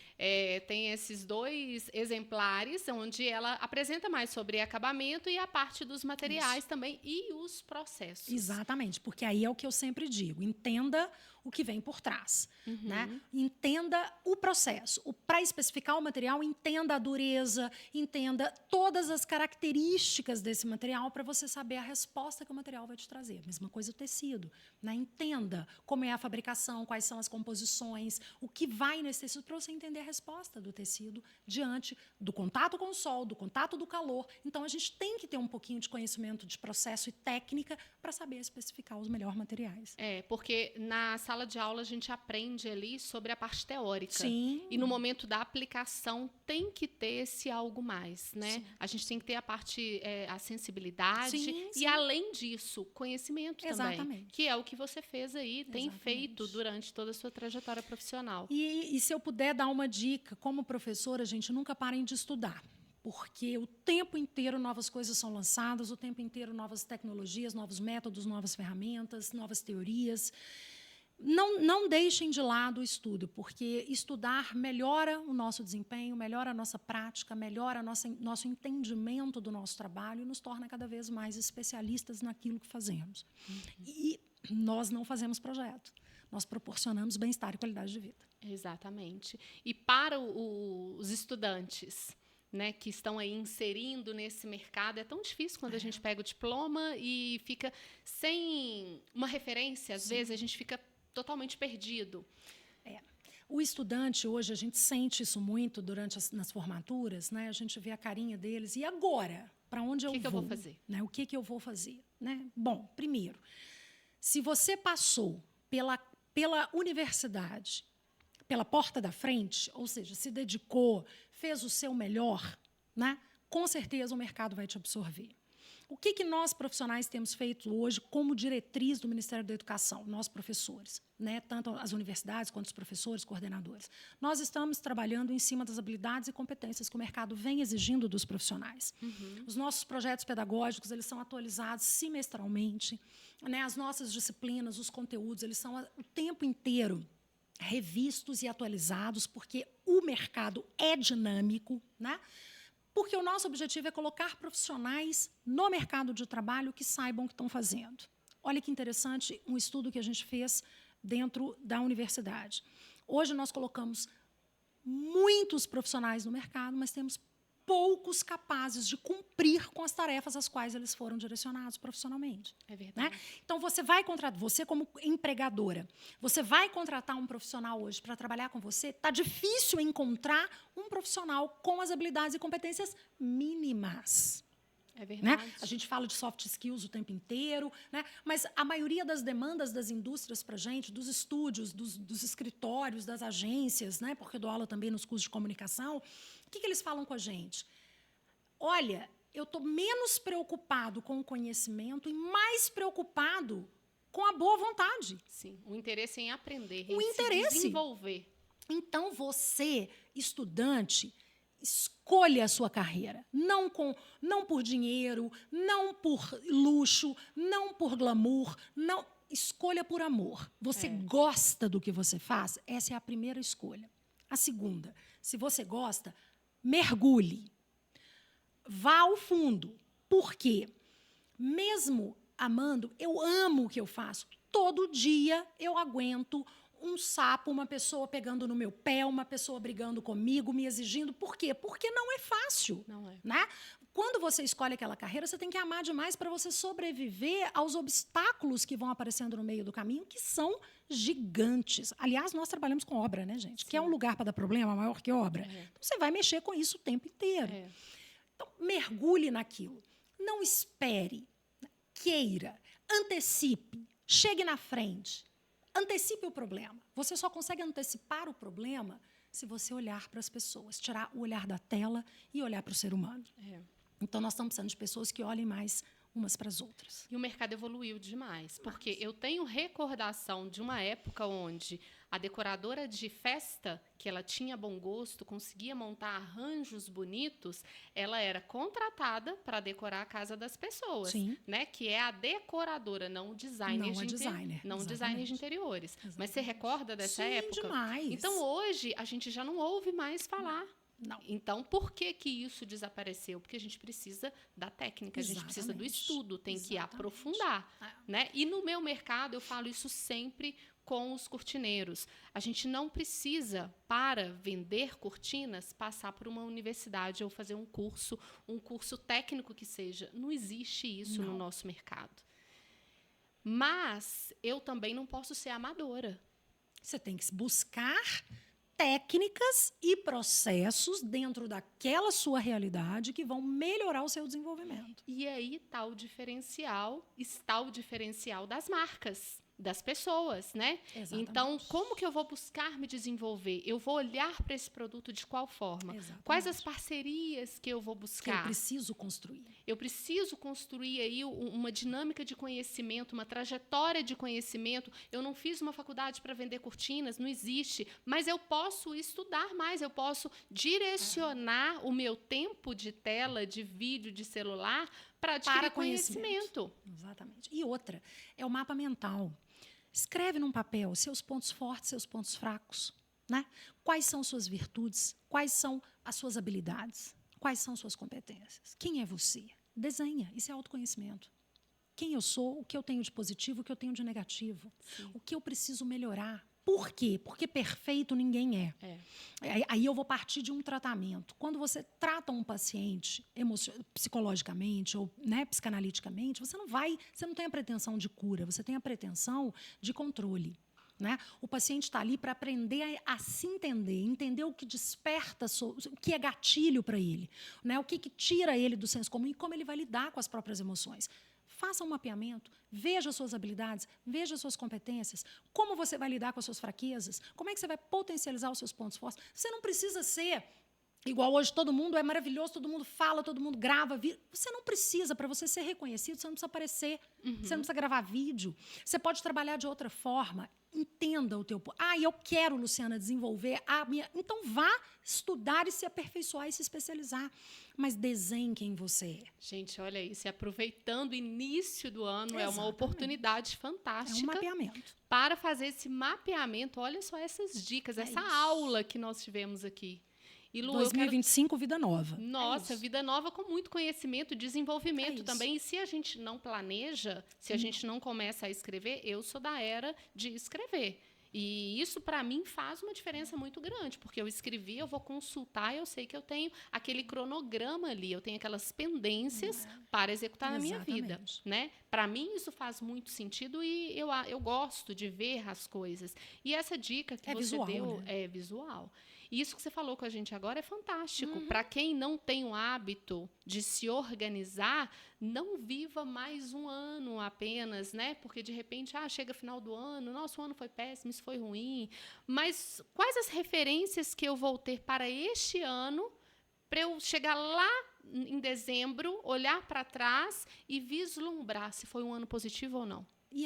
Tem esses 2 exemplares, onde ela apresenta mais sobre acabamento e a parte dos materiais também e os processos. Exatamente, porque aí é o que eu sempre digo, entenda o que vem por trás. Né? Entenda o processo. Para especificar o material, entenda a dureza, entenda todas as características desse material para você saber a resposta que o material vai te trazer. Mesma coisa o tecido. Né? Entenda como é a fabricação, quais são as composições, o que vai nesse tecido, para você entender a resposta do tecido diante do contato com o sol, do contato do calor. Então, a gente tem que ter um pouquinho de conhecimento de processo e técnica para saber especificar os melhores materiais. Porque na sala de aula a gente aprende ali sobre a parte teórica. Sim. E no momento da aplicação tem que ter esse algo mais, né? Sim. A gente tem que ter a parte, a sensibilidade e, além disso, conhecimento também. Que é o que você fez aí, tem feito durante toda a sua trajetória profissional. E se eu puder dar uma dica, como professora, gente, nunca parem de estudar. Porque o tempo inteiro novas coisas são lançadas, o tempo inteiro novas tecnologias, novos métodos, novas ferramentas, novas teorias. Não deixem de lado o estudo, porque estudar melhora o nosso desempenho, melhora a nossa prática, melhora nosso entendimento do nosso trabalho e nos torna cada vez mais especialistas naquilo que fazemos. E nós não fazemos projeto, nós proporcionamos bem-estar e qualidade de vida. Exatamente. E para os estudantes, né, que estão aí inserindo nesse mercado, é tão difícil quando a gente pega o diploma e fica sem uma referência, às vezes a gente fica totalmente perdido. O estudante, hoje, a gente sente isso muito nas formaturas, né? A gente vê a carinha deles. E agora? Para onde eu vou? O que eu vou fazer? Né? O que eu vou fazer? Né? Bom, primeiro, se você passou pela universidade, pela porta da frente, ou seja, se dedicou, fez o seu melhor, né? Com certeza o mercado vai te absorver. O que nós, profissionais, temos feito hoje como diretriz do Ministério da Educação, nós, professores, né? Tanto as universidades quanto os professores, coordenadores? Nós estamos trabalhando em cima das habilidades e competências que o mercado vem exigindo dos profissionais. Os nossos projetos pedagógicos, eles são atualizados semestralmente, né? As nossas disciplinas, os conteúdos, eles são o tempo inteiro revistos e atualizados, porque o mercado é dinâmico, né? Porque o nosso objetivo é colocar profissionais no mercado de trabalho que saibam o que estão fazendo. Olha que interessante um estudo que a gente fez dentro da universidade. Hoje nós colocamos muitos profissionais no mercado, mas temos poucos capazes de cumprir com as tarefas às quais eles foram direcionados profissionalmente. É verdade. Né? Então, você como empregadora, você vai contratar um profissional hoje para trabalhar com você, está difícil encontrar um profissional com as habilidades e competências mínimas. É verdade. Né? A gente fala de soft skills o tempo inteiro, né? Mas a maioria das demandas das indústrias para a gente, dos estúdios, dos escritórios, das agências, né? Porque eu dou aula também nos cursos de comunicação, o que eles falam com a gente? Olha, eu estou menos preocupado com o conhecimento e mais preocupado com a boa vontade. Sim, o interesse em aprender, em se desenvolver. Então, você, estudante, escolha a sua carreira. Não por dinheiro, não por luxo, não por glamour, não. Escolha por amor. Você gosta do que você faz? Essa é a primeira escolha. A segunda, se você gosta, mergulhe. Vá ao fundo. Por quê? Mesmo amando, eu amo o que eu faço. Todo dia eu aguento um sapo, uma pessoa pegando no meu pé, uma pessoa brigando comigo, me exigindo. Por quê? Porque não é fácil. Não é. Né? Quando você escolhe aquela carreira, você tem que amar demais para você sobreviver aos obstáculos que vão aparecendo no meio do caminho, que são gigantes. Aliás, nós trabalhamos com obra, né, gente? Sim. Que é um lugar para dar problema maior que obra. Então, você vai mexer com isso o tempo inteiro. Então, mergulhe naquilo. Não espere, queira, antecipe, chegue na frente, antecipe o problema. Você só consegue antecipar o problema se você olhar para as pessoas, tirar o olhar da tela e olhar para o ser humano. Então, nós estamos precisando de pessoas que olhem mais umas para as outras. E o mercado evoluiu demais, porque eu tenho recordação de uma época onde a decoradora de festa, que ela tinha bom gosto, conseguia montar arranjos bonitos, ela era contratada para decorar a casa das pessoas, Sim. né? Que é a decoradora, não o designer Não de a designer. não o Exatamente. designer de interiores. Exatamente. Mas você recorda dessa Sim, época? demais. Então, hoje, a gente já não ouve mais falar. Não. Então, por que isso desapareceu? Porque a gente precisa da técnica, a gente precisa do estudo, tem que aprofundar. Né? E no meu mercado, eu falo isso sempre com os cortineiros. A gente não precisa, para vender cortinas, passar por uma universidade ou fazer um curso técnico que seja. Não existe isso no nosso mercado. Mas eu também não posso ser amadora. Você tem que buscar técnicas e processos dentro daquela sua realidade que vão melhorar o seu desenvolvimento. E aí está o diferencial das marcas, das pessoas, né? Exatamente. Então, como que eu vou buscar me desenvolver? Eu vou olhar para esse produto de qual forma? Exatamente. Quais as parcerias que eu vou buscar? Que eu preciso construir. Eu preciso construir aí uma dinâmica de conhecimento, uma trajetória de conhecimento. Eu não fiz uma faculdade para vender cortinas, não existe, mas eu posso estudar mais, eu posso direcionar o meu tempo de tela, de vídeo, de celular para adquirir conhecimento. Exatamente. E outra, é o mapa mental. Escreve num papel seus pontos fortes, seus pontos fracos, né? Quais são suas virtudes? Quais são as suas habilidades? Quais são suas competências? Quem é você? Desenha. Isso é autoconhecimento. Quem eu sou, o que eu tenho de positivo, o que eu tenho de negativo. Sim. O que eu preciso melhorar. Por quê? Porque perfeito ninguém é. Aí eu vou partir de um tratamento. Quando você trata um paciente psicologicamente ou, né, psicanaliticamente, você não tem a pretensão de cura, você tem a pretensão de controle. Né? O paciente está ali para aprender a se entender o que desperta, o que é gatilho para ele, né? O que tira ele do senso comum e como ele vai lidar com as próprias emoções. Faça um mapeamento, veja suas habilidades, veja suas competências, como você vai lidar com as suas fraquezas, como é que você vai potencializar os seus pontos fortes. Você não precisa ser igual hoje, todo mundo é maravilhoso, todo mundo fala, todo mundo grava. Você não precisa, para você ser reconhecido, você não precisa aparecer, você não precisa gravar vídeo. Você pode trabalhar de outra forma. Entenda o teu... eu quero, Luciana, desenvolver a minha... Então, vá estudar e se aperfeiçoar e se especializar. Mas desenhe quem você é. Gente, olha isso. E aproveitando o início do ano, Exatamente. É uma oportunidade fantástica. É um mapeamento. Para fazer esse mapeamento. Olha só essas dicas, essa aula que nós tivemos aqui. E, Lu, 2025, vida nova. Nossa, vida nova com muito conhecimento, desenvolvimento também. E se a gente não planeja, se a gente não começa a escrever, eu sou da era de escrever. E isso, para mim, faz uma diferença muito grande, porque eu escrevi, eu vou consultar, eu sei que eu tenho aquele cronograma ali, eu tenho aquelas pendências para executar na minha vida. Né? Para mim, isso faz muito sentido e eu gosto de ver as coisas. E essa dica que você deu é visual. E isso que você falou com a gente agora é fantástico. Para quem não tem o hábito de se organizar, não viva mais um ano apenas, né? Porque, de repente, chega final do ano, nossa, o ano foi péssimo, isso foi ruim. Mas quais as referências que eu vou ter para este ano para eu chegar lá em dezembro, olhar para trás e vislumbrar se foi um ano positivo ou não? E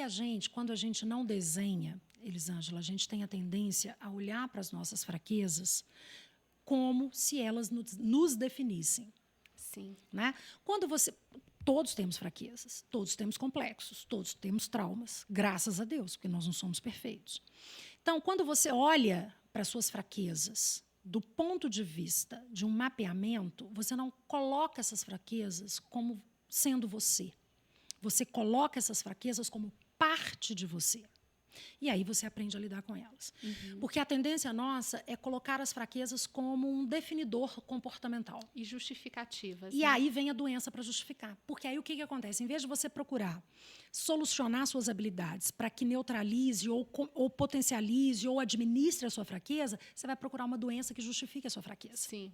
quando a gente não desenha, Elisângela, a gente tem a tendência a olhar para as nossas fraquezas como se elas nos definissem. Sim. Né? Todos temos fraquezas, todos temos complexos, todos temos traumas, graças a Deus, porque nós não somos perfeitos. Então, quando você olha para as suas fraquezas do ponto de vista de um mapeamento, você não coloca essas fraquezas como sendo você. Você coloca essas fraquezas como parte de você. E aí você aprende a lidar com elas. Porque a tendência nossa é colocar as fraquezas como um definidor comportamental. E justificativas. E aí vem a doença para justificar. Porque aí o que acontece? Em vez de você procurar solucionar suas habilidades para que neutralize ou potencialize ou administre a sua fraqueza, você vai procurar uma doença que justifique a sua fraqueza. Sim.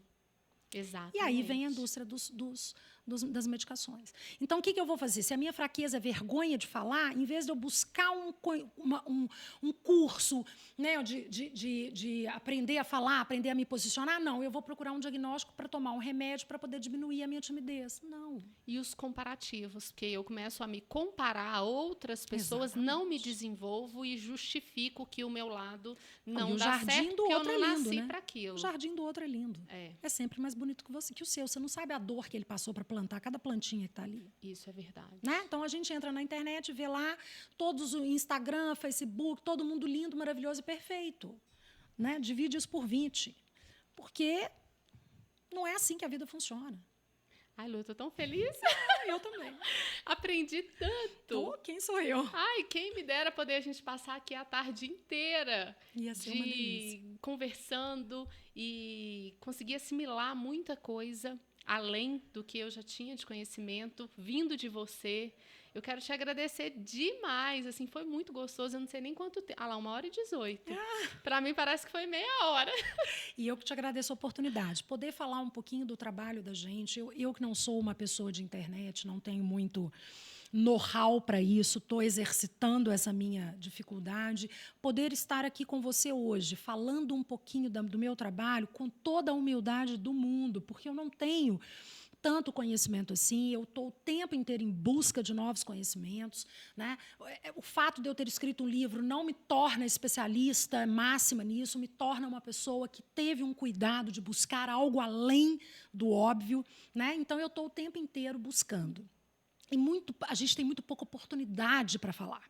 Exatamente. E aí vem a indústria das medicações. Então, o que eu vou fazer? Se a minha fraqueza é vergonha de falar, em vez de eu buscar um curso, né, de aprender a falar, aprender a me posicionar, não, eu vou procurar um diagnóstico para tomar um remédio para poder diminuir a minha timidez. Não. E os comparativos, porque eu começo a me comparar a outras pessoas, Exatamente. não me desenvolvo e justifico que o meu lado não e o dá jardim certo, do porque eu outro não é lindo, nasci né? para aquilo. O jardim do outro é lindo. É sempre mais bonito que o seu. Você não sabe a dor que ele passou para plantar cada plantinha que está ali. Isso é verdade. Né? Então, a gente entra na internet, vê lá todos o Instagram, Facebook, todo mundo lindo, maravilhoso e perfeito. Né? Divide isso por 20. Porque não é assim que a vida funciona. Ai, Lu, eu tô tão feliz. Eu também. Aprendi tanto. Quem sou eu? Ai, quem me dera poder a gente passar aqui a tarde inteira Ia ser uma delícia. Conversando e conseguir assimilar muita coisa além do que eu já tinha de conhecimento, vindo de você. Eu quero te agradecer demais, assim, foi muito gostoso, eu não sei nem quanto tempo. Ah lá, 1h18. Para mim parece que foi meia hora. E eu que te agradeço a oportunidade. Poder falar um pouquinho do trabalho da gente. Eu que não sou uma pessoa de internet, não tenho muito know-how para isso, estou exercitando essa minha dificuldade. Poder estar aqui com você hoje, falando um pouquinho do meu trabalho, com toda a humildade do mundo, porque eu não tenho tanto conhecimento assim, eu estou o tempo inteiro em busca de novos conhecimentos. Né? O fato de eu ter escrito um livro não me torna especialista máxima nisso, me torna uma pessoa que teve um cuidado de buscar algo além do óbvio. Né? Então, eu estou o tempo inteiro buscando. E a gente tem muito pouca oportunidade para falar.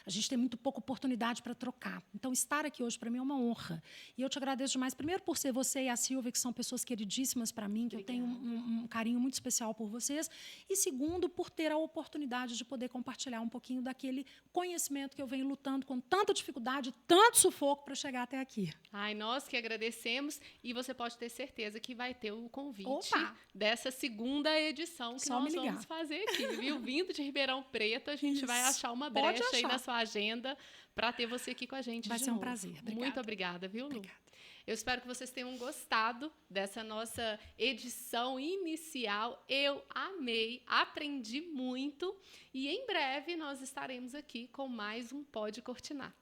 A gente tem muito pouca oportunidade para trocar. Então, estar aqui hoje, para mim, é uma honra. E eu te agradeço demais, primeiro, por ser você e a Silvia, que são pessoas queridíssimas para mim, que Obrigada. Eu tenho um carinho muito especial por vocês. E, segundo, por ter a oportunidade de poder compartilhar um pouquinho daquele conhecimento que eu venho lutando com tanta dificuldade, tanto sufoco para chegar até aqui. Ai, nós que agradecemos. E você pode ter certeza que vai ter o convite dessa segunda edição que nós vamos fazer aqui, viu? Vindo de Ribeirão Preto, a gente vai achar uma brecha aí na sua agenda para ter você aqui com a gente. Vai ser um prazer. Obrigada. Muito obrigada, viu, Lu? Obrigada. Eu espero que vocês tenham gostado dessa nossa edição inicial. Eu amei, aprendi muito e em breve nós estaremos aqui com mais um Pode Cortinar.